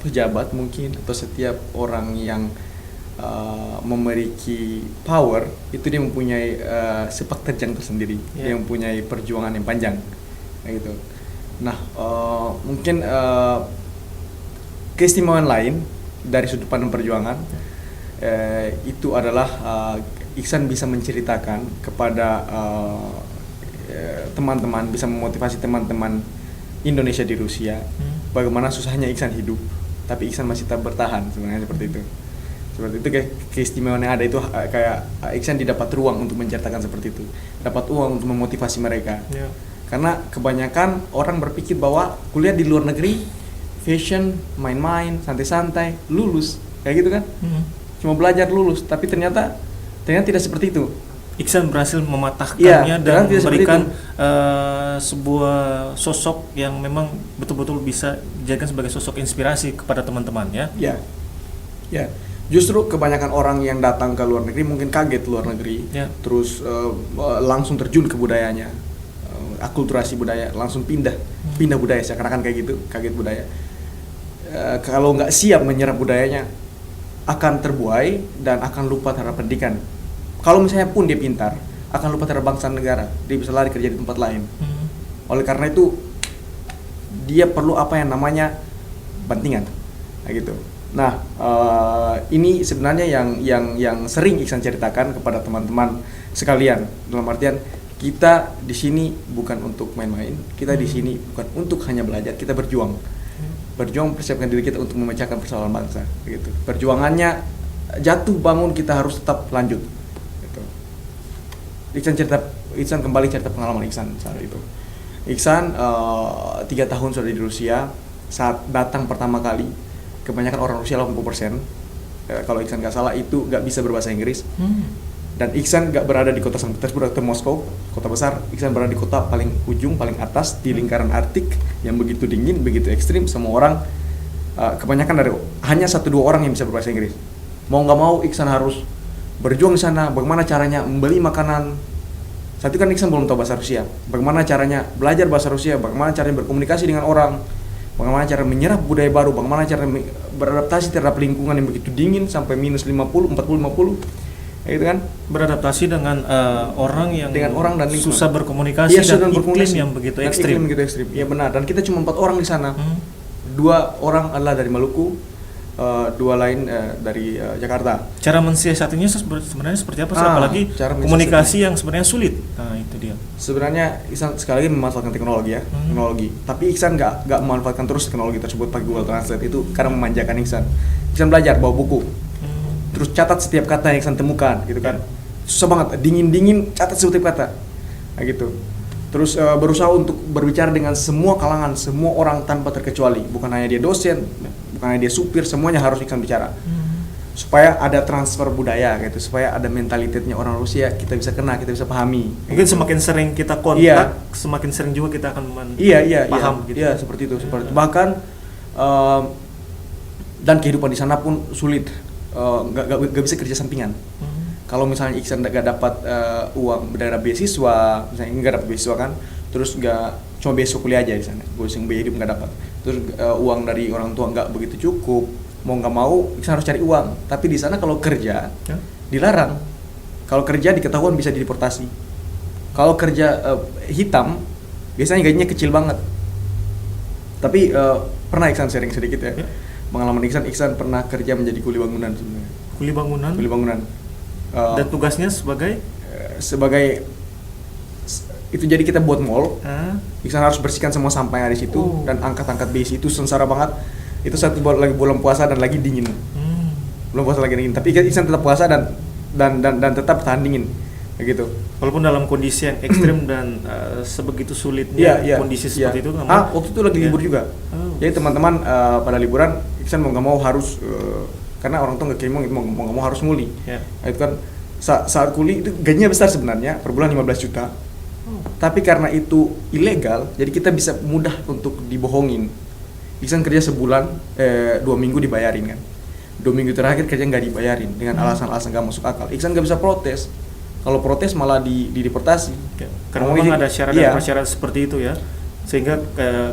pejabat mungkin atau setiap orang yang memiliki power itu dia mempunyai sepak terjang tersendiri, dia mempunyai perjuangan yang panjang, kayak gitu. Nah, mungkin keistimewaan lain dari sudut pandang perjuangan itu adalah Iksan bisa menceritakan kepada teman-teman, bisa memotivasi teman-teman Indonesia di Rusia bagaimana susahnya Iksan hidup, tapi Iksan masih tetap bertahan, sebenarnya seperti itu. Seperti itu kayak keistimewaan yang ada itu, kayak Iksan didapat ruang untuk menceritakan seperti itu, dapat uang untuk memotivasi mereka. Karena kebanyakan orang berpikir bahwa kuliah di luar negeri fashion, main-main, santai-santai, lulus, kayak gitu kan, cuma belajar lulus, tapi ternyata tidak seperti itu. Iksan berhasil mematahkannya dan memberikan sebuah sosok yang memang betul-betul bisa dijadikan sebagai sosok inspirasi kepada teman-teman ya. Ya. Justru kebanyakan orang yang datang ke luar negeri mungkin kaget luar negeri, terus langsung terjun ke budayanya, akulturasi budaya, langsung pindah budaya, seakan-akan kayak gitu, kaget budaya. Kalau nggak siap menyerap budayanya, akan terbuai dan akan lupa terhadap pendidikan. Kalau misalnya pun dia pintar, akan lupa terhadap bangsa negara, dia bisa lari kerja di tempat lain. Oleh karena itu, dia perlu apa yang namanya bantingan, gitu. Nah, ini sebenarnya yang sering Iksan ceritakan kepada teman-teman sekalian. Dalam artian, kita di sini bukan untuk main-main, kita di sini bukan untuk hanya belajar, kita berjuang persiapkan diri kita untuk memecahkan persoalan bangsa, gitu. Perjuangannya jatuh bangun, kita harus tetap lanjut. Iksan kembali cerita pengalaman Iksan saat itu. Iksan 3 tahun sudah di Rusia. Saat datang pertama kali, kebanyakan orang Rusia 80%, kalau Iksan nggak salah itu nggak bisa berbahasa Inggris. Dan Iksan nggak berada di kota Sankt Petersburg atau Moskow, kota besar. Iksan berada di kota paling ujung, paling atas di lingkaran Arktik yang begitu dingin, begitu ekstrim. Semua orang, kebanyakan dari hanya 1-2 orang yang bisa berbahasa Inggris. Mau nggak mau Iksan harus berjuang di sana. Bagaimana caranya membeli makanan? Saat itu kan Iksan belum tahu bahasa Rusia. Bagaimana caranya belajar bahasa Rusia? Bagaimana caranya berkomunikasi dengan orang? Bagaimana cara menyerap budaya baru? Bagaimana cara beradaptasi terhadap lingkungan yang begitu dingin sampai minus 50, 40, 50? Gitu kan? Beradaptasi dengan orang yang dan susah berkomunikasi dan iklim yang begitu ekstrim. Iya benar. Dan kita cuma 4 orang di sana. 2 orang adalah dari Maluku, 2 lain dari Jakarta. Cara mensiasatinya sebenarnya seperti apa? Apalagi komunikasi yang sebenarnya sulit. Nah itu dia. Sebenarnya Iksan sekali lagi memanfaatkan teknologi ya, teknologi. Tapi Iksan nggak memanfaatkan terus teknologi tersebut pakai Google Translate, itu karena memanjakan Iksan. Iksan belajar bawa buku, terus catat setiap kata yang Iksan temukan, gitu kan. Susah banget, dingin catat setiap kata, kayak gitu. Terus berusaha untuk berbicara dengan semua kalangan, semua orang tanpa terkecuali. Bukan hanya dia dosen, bukan hanya dia supir, semuanya harus Iksan bicara. Supaya ada transfer budaya gitu, supaya ada mentalitasnya orang Rusia, kita bisa kena, kita bisa pahami. Mungkin gitu. Semakin sering kita kontak, semakin sering juga kita akan paham gitu. Iya, seperti itu, seperti itu. Bahkan dan kehidupan di sana pun sulit, nggak bisa kerja sampingan. Kalau misalnya Iksan nggak dapat uang dari beasiswa, misalnya nggak dapat beasiswa kan, terus nggak cuma beasiswa kuliah aja di sana, yang biaya hidup nggak dapat, terus uang dari orang tua nggak begitu cukup, mau nggak mau Iksan harus cari uang. Tapi di sana kalau kerja dilarang, kalau kerja diketahuan bisa dideportasi. Kalau kerja hitam biasanya gajinya kecil banget. Tapi pernah Iksan sharing sedikit ya. Pengalaman Iksan pernah kerja menjadi kuli bangunan sebenarnya. Kuli bangunan. Dan tugasnya sebagai itu, jadi kita buat mall. Iksan harus bersihkan semua sampah yang ada di situ dan angkat-angkat besi, itu sengsara banget. Itu satu lagi bulan puasa dan lagi dingin. Belum puasa lagi dingin, tapi Iksan tetap puasa dan tetap tahan dingin. Begitu. Walaupun dalam kondisi yang ekstrim dan sebegitu sulitnya kondisi seperti itu. Waktu itu lagi libur juga. Jadi teman-teman pada liburan, Iksan mau nggak mau harus karena orang tua nggak kirim mau nggak mau harus nguli. Itu kan saat kuli itu gajinya besar sebenarnya, per bulan 15 juta. Tapi karena itu ilegal, jadi kita bisa mudah untuk dibohongin. Iksan kerja sebulan, 2 minggu dibayarin kan. 2 minggu terakhir kerja nggak dibayarin dengan alasan-alasan nggak masuk akal. Iksan nggak bisa protes. Kalau protes malah dideportasi. Karena memang ada syarat dan persyarat seperti itu ya. Sehingga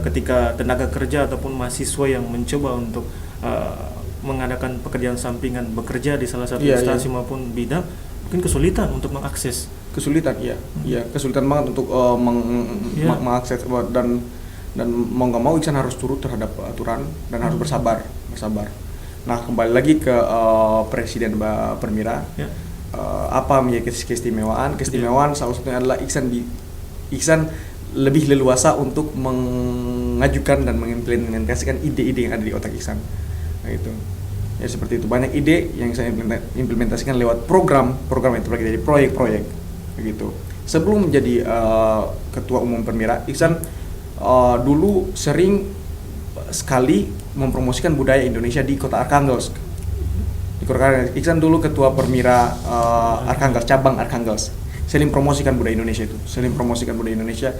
ketika tenaga kerja ataupun mahasiswa yang mencoba untuk mengadakan pekerjaan sampingan, bekerja di salah satu instansi maupun bidang, mungkin kesulitan untuk mengakses. Kesulitan, iya, kesulitan banget untuk mengakses dan mau nggak mau Iksan harus turut terhadap aturan dan harus bersabar. Nah, kembali lagi ke Presiden Permira. Apa menjadi keistimewaan salah satunya adalah Iksan lebih leluasa untuk mengajukan dan mengimplementasikan ide-ide yang ada di otak Iksan. Nah, itu ya seperti itu, banyak ide yang saya implementasikan lewat program yang terbagi dari proyek-proyek begitu. Sebelum menjadi ketua umum Permira, Iksan dulu sering sekali mempromosikan budaya Indonesia di kota Arkhangelsk. Di kota Arkhangelsk, Iksan dulu ketua Permira Arkhangelsk, cabang Arkhangelsk. Sering promosikan budaya Indonesia,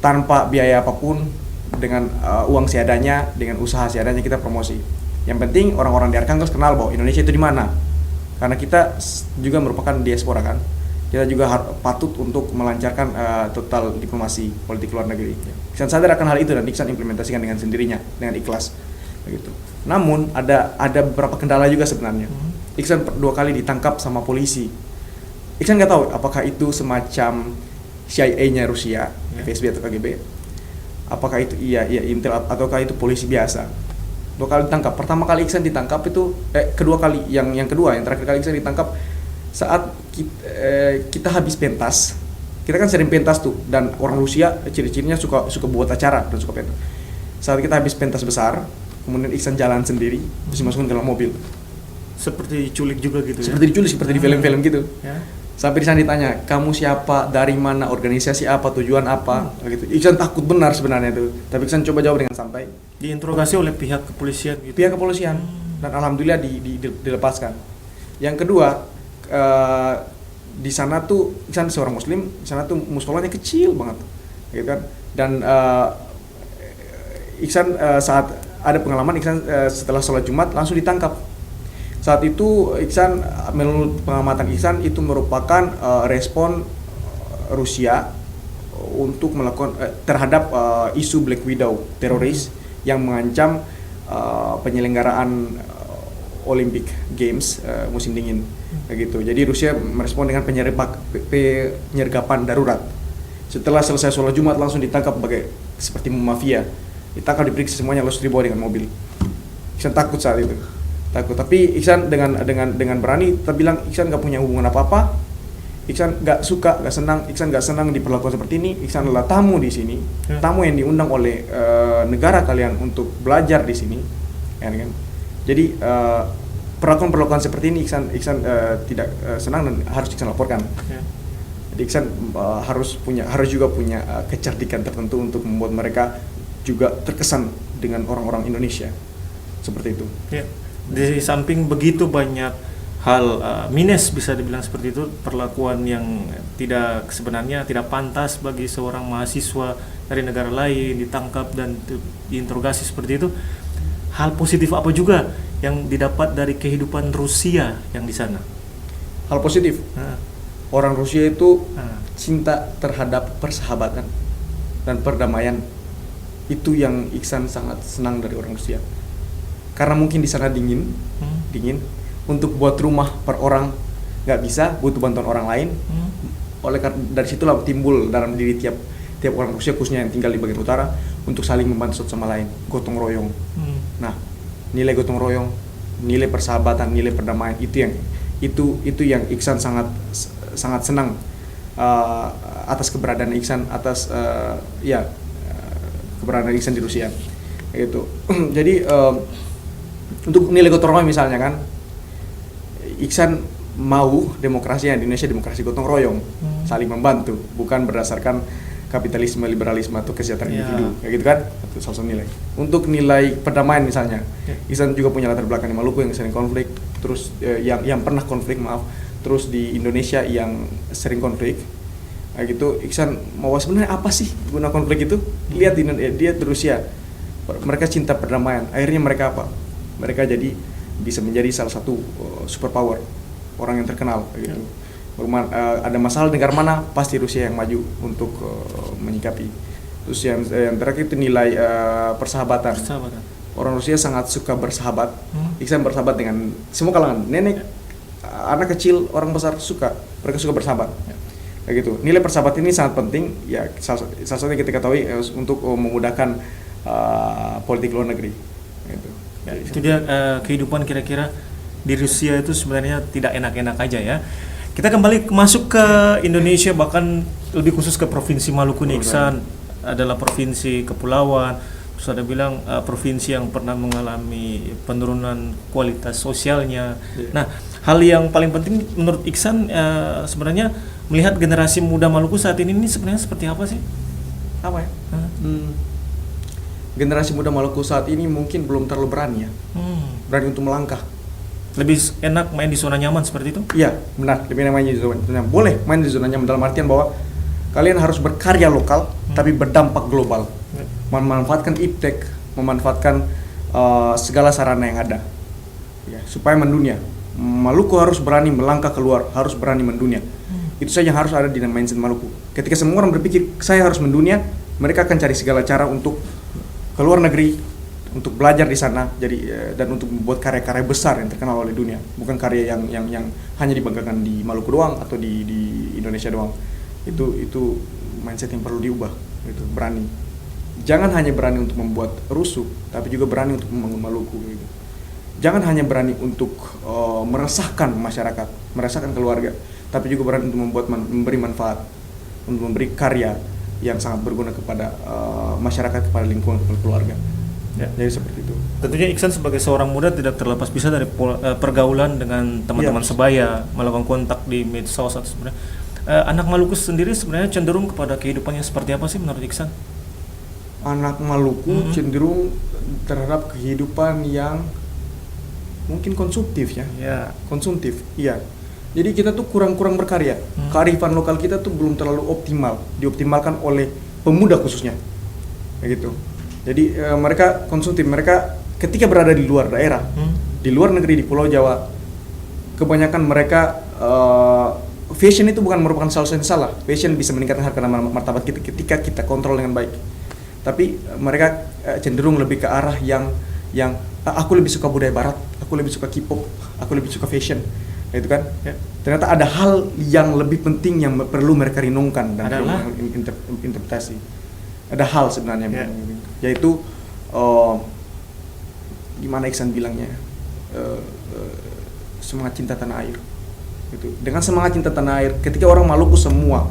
tanpa biaya apapun, dengan uang seadanya, dengan usaha seadanya kita promosi. Yang penting orang-orang di Arkhangelsk kenal bahwa Indonesia itu di mana. Karena kita juga merupakan diaspora kan. Kita juga patut untuk melancarkan total diplomasi politik luar negeri. Iksan sadar akan hal itu dan Iksan implementasikan dengan sendirinya, dengan ikhlas begitu. Namun ada beberapa kendala juga sebenarnya. Iksan 2 kali ditangkap sama polisi. Iksan nggak tahu apakah itu semacam CIA-nya Rusia, FSB atau KGB. Apakah itu Intel ataukah itu polisi biasa. 2 kali ditangkap. Pertama kali Iksan ditangkap itu kedua kali yang terakhir kali Iksan ditangkap saat kita habis pentas. Kita kan sering pentas tuh, dan orang Rusia ciri-cirinya suka buat acara dan suka pentas. Saat kita habis pentas besar, kemudian Iksan jalan sendiri terus dimasukin ke dalam mobil. Seperti diculik juga gitu. Seperti diculik, seperti di film-film gitu. Ya. Sampai di sana ditanya, "Kamu siapa? Dari mana? Organisasi apa? Tujuan apa?" gitu. Iksan takut benar sebenarnya itu, tapi Iksan coba jawab dengan santai. Diinterogasi oleh pihak kepolisian gitu. Pihak kepolisian, dan alhamdulillah dilepaskan. Yang kedua, di sana tuh Iksan seorang muslim, di sana tuh musholanya kecil banget, gitu kan. Dan Iksan saat ada pengalaman Iksan setelah sholat Jumat langsung ditangkap. Saat itu Iksan, menurut pengamatan Iksan, itu merupakan respon Rusia untuk melakukan terhadap isu Black Widow, teroris yang mengancam penyelenggaraan Olympic Games musim dingin gitu. Jadi Rusia merespon dengan penyergapan darurat. Setelah selesai sholat Jumat langsung ditangkap seperti mafia. Ditangkap, diperiksa semuanya, lalu dibawa dengan mobil. Iksan takut saat itu. Tapi Iksan dengan berani terbilang Iksan nggak punya hubungan apa-apa. Iksan nggak suka, nggak senang. Iksan nggak senang diperlakukan seperti ini. Iksan adalah tamu di sini, tamu yang diundang oleh negara kalian untuk belajar di sini, kan? Jadi perlakuan seperti ini Iksan tidak senang dan harus Iksan laporkan. Jadi Iksan harus juga punya kecerdikan tertentu untuk membuat mereka juga terkesan dengan orang-orang Indonesia seperti itu. Ya. Di samping begitu banyak hal minus, bisa dibilang seperti itu, perlakuan yang sebenarnya tidak pantas bagi seorang mahasiswa dari negara lain ditangkap dan diinterogasi seperti itu. Hal positif apa juga yang didapat dari kehidupan Rusia yang di sana? Hal positif, orang Rusia itu cinta terhadap persahabatan dan perdamaian. Itu yang Iksan sangat senang dari orang Rusia. Karena mungkin di sana dingin, untuk buat rumah per orang nggak bisa, butuh bantuan orang lain. Dari situlah timbul dalam diri tiap orang Rusia, khususnya yang tinggal di bagian utara, untuk saling membantu satu sama lain, gotong royong. Nah, nilai gotong royong, nilai persahabatan, nilai perdamaian, itu yang Iksan sangat senang atas keberadaan Iksan, keberadaan Iksan di Rusia, gitu. Jadi untuk nilai gotong royong misalnya kan, Iksan mau demokrasi yang di Indonesia demokrasi gotong royong, saling membantu, bukan berdasarkan kapitalisme, liberalisme atau kesejahteraan individu, kayak gitu kan. Itu salah satu nilai. Untuk nilai perdamaian misalnya, Iksan juga punya latar belakang di Maluku yang sering konflik, terus yang pernah konflik terus di Indonesia yang sering konflik, kayak gitu. Iksan mau sebenarnya apa sih guna konflik itu? Lihat di Rusia, mereka cinta perdamaian. Akhirnya mereka apa? Mereka bisa menjadi salah satu superpower, orang yang terkenal, gitu. Ada masalah negara mana, pasti Rusia yang maju untuk menyikapi. Terus yang terakhir itu nilai persahabatan. Persahabatan. Orang Rusia sangat suka bersahabat. Iksan bersahabat dengan semua kalangan, nenek, anak kecil, orang besar mereka suka bersahabat. Kayak gitu. Nilai persahabatan ini sangat penting ya, salah satunya kita ketahui untuk memudahkan politik luar negeri. Gitu. Ya, itu dia kehidupan kira-kira di Rusia itu sebenarnya tidak enak-enak aja ya. Kita kembali masuk ke Indonesia, bahkan lebih khusus ke Provinsi Maluku nih, Iksan adalah provinsi kepulauan. Terus ada bilang provinsi yang pernah mengalami penurunan kualitas sosialnya. Nah, hal yang paling penting menurut Iksan sebenarnya melihat generasi muda Maluku saat ini sebenarnya seperti apa sih? Apa ya? Generasi muda Maluku saat ini mungkin belum terlalu berani ya. Berani untuk melangkah. Lebih enak main di zona nyaman seperti itu? Iya, benar. Lebih enak main di zona nyaman. Boleh main di zona nyaman dalam artian bahwa kalian harus berkarya lokal tapi berdampak global. Memanfaatkan iptek, memanfaatkan segala sarana yang ada. Ya, supaya mendunia. Maluku harus berani melangkah keluar, harus berani mendunia. Itu saja yang harus ada di mindset Maluku. Ketika semua orang berpikir saya harus mendunia, mereka akan cari segala cara untuk keluar negeri, untuk belajar di sana, jadi dan untuk membuat karya-karya besar yang terkenal oleh dunia, bukan karya yang hanya dibanggakan di Maluku doang atau di Indonesia doang. Itu mindset yang perlu diubah. Itu berani. Jangan hanya berani untuk membuat rusuh, tapi juga berani untuk membangun Maluku. Gitu. Jangan hanya berani untuk meresahkan masyarakat, meresahkan keluarga, tapi juga berani untuk memberi manfaat, untuk memberi karya yang sangat berguna kepada masyarakat, kepada lingkungan, kepada keluarga. Ya, jadi seperti itu. Tentunya Iksan sebagai seorang muda tidak terlepas bisa dari pergaulan dengan teman-teman sebaya, melakukan kontak di medsos atau sebenarnya. Anak Maluku sendiri sebenarnya cenderung kepada kehidupannya seperti apa sih menurut Iksan? Anak Maluku cenderung terhadap kehidupan yang mungkin konsumtif ya. Konsumtif, iya. Jadi kita tuh kurang berkarya. Kearifan lokal kita tuh belum terlalu optimal, dioptimalkan oleh pemuda khususnya. Kayak gitu. Jadi mereka konsumtif, mereka ketika berada di luar daerah, di luar negeri, di Pulau Jawa, kebanyakan mereka fashion itu bukan merupakan salah yang salah. Fashion bisa meningkatkan harga dan martabat kita ketika kita kontrol dengan baik. Tapi mereka cenderung lebih ke arah yang aku lebih suka budaya barat, aku lebih suka K-pop, aku lebih suka fashion. Itu kan? Ya. Ternyata ada hal yang lebih penting yang perlu mereka renungkan dan perlu interpretasi. Ada hal sebenarnya, yaitu gimana Iksan bilangnya, semangat cinta tanah air. Gitu. Dengan semangat cinta tanah air, ketika orang Maluku semua,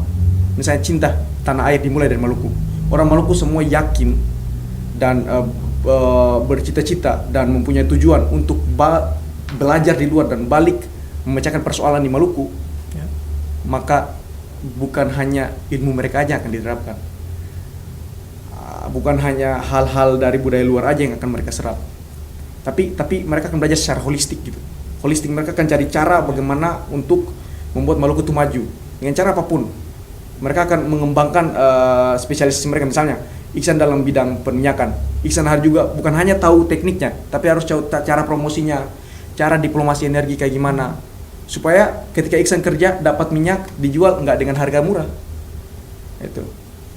misalnya cinta tanah air dimulai dari Maluku, orang Maluku semua yakin dan bercita-cita dan mempunyai tujuan untuk belajar di luar dan balik memecahkan persoalan di Maluku, maka bukan hanya ilmu mereka aja yang akan diterapkan. Bukan hanya hal-hal dari budaya luar aja yang akan mereka serap, tapi mereka akan belajar secara holistik gitu. Holistik, mereka akan cari cara bagaimana untuk membuat Maluku itu maju dengan cara apapun. Mereka akan mengembangkan spesialisasi mereka. Misalnya Iksan dalam bidang peminyakan, Iksan harus juga bukan hanya tahu tekniknya, tapi harus tahu cara promosinya, cara diplomasi energi kayak gimana, supaya ketika Iksan kerja dapat minyak dijual nggak dengan harga murah. Itu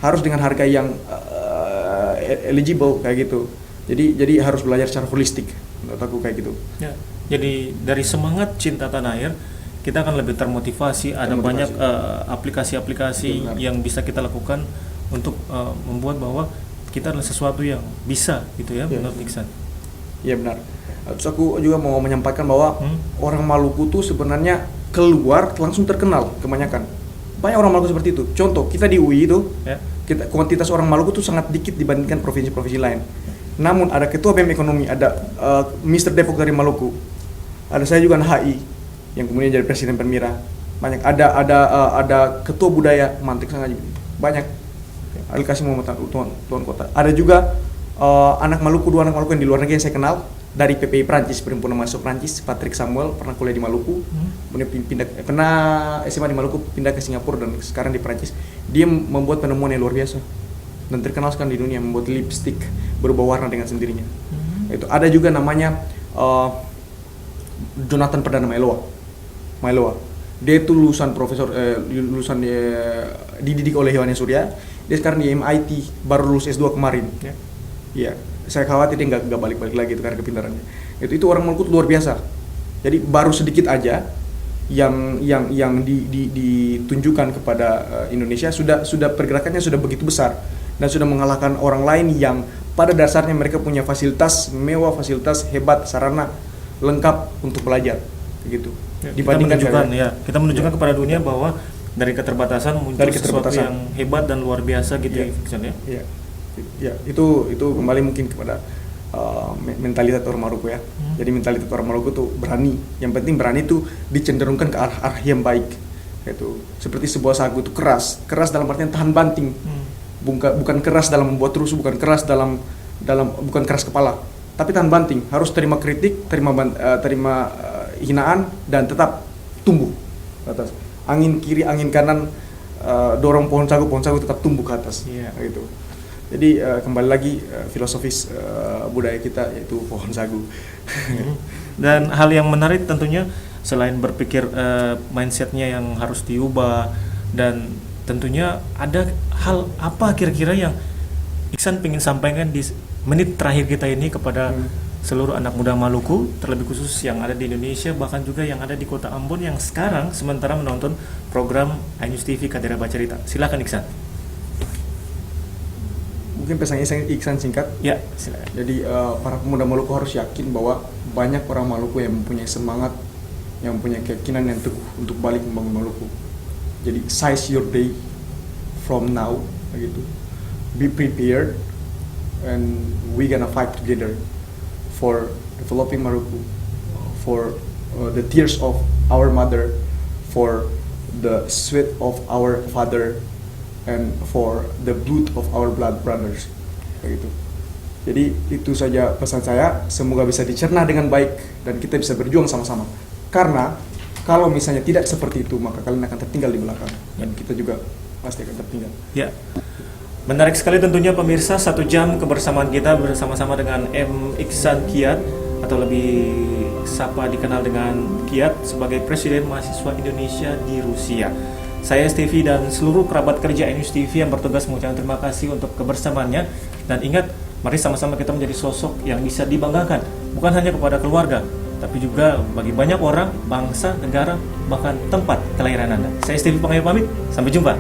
harus dengan harga yang eligible kayak gitu. Jadi harus belajar secara holistik. Menurut aku kayak gitu. Ya. Jadi dari semangat cinta tanah air, kita akan lebih termotivasi. Ada banyak aplikasi-aplikasi yang bisa kita lakukan untuk membuat bahwa kita adalah sesuatu yang bisa gitu ya, menurut Iksan. Iya benar. Terus aku juga mau menyampaikan bahwa orang Maluku tuh sebenarnya keluar langsung terkenal kebanyakan. Banyak orang Maluku seperti itu. Contoh, kita di UI itu, kuantitas orang Maluku tuh sangat dikit dibandingkan provinsi-provinsi lain. Namun ada ketua BEM ekonomi, ada Mr. Depok dari Maluku, ada saya juga anak HI yang kemudian jadi presiden Permira. Banyak. Ada ketua budaya Mantik sangat banyak. Ali Kasih Muhammad tuan kota. Ada juga anak Maluku, 2 anak Maluku yang di luar negeri yang saya kenal dari PPI Prancis, perhimpunan mahasiswa Prancis. Patrick Samuel pernah kuliah di Maluku, kemudian pernah SMA di Maluku, pindah ke Singapura dan sekarang di Prancis. Dia membuat penemuan yang luar biasa dan terkenal sekali di dunia, membuat lipstick berubah warna dengan sendirinya. Itu ada juga namanya Jonathan Perdana Mailoa. Dia itu lulusan dididik oleh Yohanes Surya. Dia sekarang di MIT, baru lulus S2 kemarin. Ya. Iya, saya khawatir dia nggak balik-balik lagi itu karena kepintarannya. Itu orang Maluku luar biasa. Jadi baru sedikit aja yang ditunjukkan kepada Indonesia sudah pergerakannya sudah begitu besar dan sudah mengalahkan orang lain yang pada dasarnya mereka punya fasilitas mewah, fasilitas hebat, sarana lengkap untuk belajar, begitu. Ya, kita menunjukkan kepada dunia bahwa dari keterbatasan muncul sesuatu yang hebat dan luar biasa gitu ya. Ya, itu kembali mungkin kepada mentalitas orang Maluku ya. Jadi mentalitas orang Maluku tuh berani. Yang penting berani itu dicenderungkan ke arah yang baik. Itu seperti sebuah sagu itu keras dalam artian tahan banting. Bukan keras dalam membuat rusuh, bukan keras bukan keras kepala, tapi tahan banting. Harus terima kritik, terima hinaan dan tetap tumbuh ke atas. Angin kiri, angin kanan, dorong pohon sagu tetap tumbuh ke atas. Gitu. Jadi kembali lagi filosofis budaya kita yaitu pohon sagu. Dan hal yang menarik tentunya selain berpikir mindsetnya yang harus diubah, dan tentunya ada hal apa kira-kira yang Iksan ingin sampaikan di menit terakhir kita ini kepada seluruh anak muda Maluku, terlebih khusus yang ada di Indonesia, bahkan juga yang ada di kota Ambon yang sekarang sementara menonton program iNews TV Kadera Bacarita. Silakan Iksan. Mungkin pesannya Iksan singkat. Ya, silakan. Jadi para pemuda Maluku harus yakin bahwa banyak orang Maluku yang mempunyai semangat, yang mempunyai keyakinan yang teguh untuk balik membangun Maluku. Jadi seize your day from now, begitu. Be prepared, and we gonna fight together for developing Maluku, for the tears of our mother, for the sweat of our father, and for the blood of our blood brothers, begitu. Jadi itu saja pesan saya. Semoga bisa dicerna dengan baik dan kita bisa berjuang sama-sama. Karena kalau misalnya tidak seperti itu, maka kalian akan tertinggal di belakang dan kita juga pasti akan tertinggal. Ya, menarik sekali tentunya pemirsa, 1 jam kebersamaan kita bersama-sama dengan M. Iksan Kiat, atau lebih sapa dikenal dengan Kiat, sebagai Presiden Mahasiswa Indonesia di Rusia. Saya Stevie dan seluruh kerabat kerja iNews TV yang bertugas mengucapkan terima kasih untuk kebersamaannya. Dan ingat, mari sama-sama kita menjadi sosok yang bisa dibanggakan, bukan hanya kepada keluarga, tapi juga bagi banyak orang, bangsa, negara, bahkan tempat kelahiran Anda. Saya Stevie Pangayu pamit, sampai jumpa.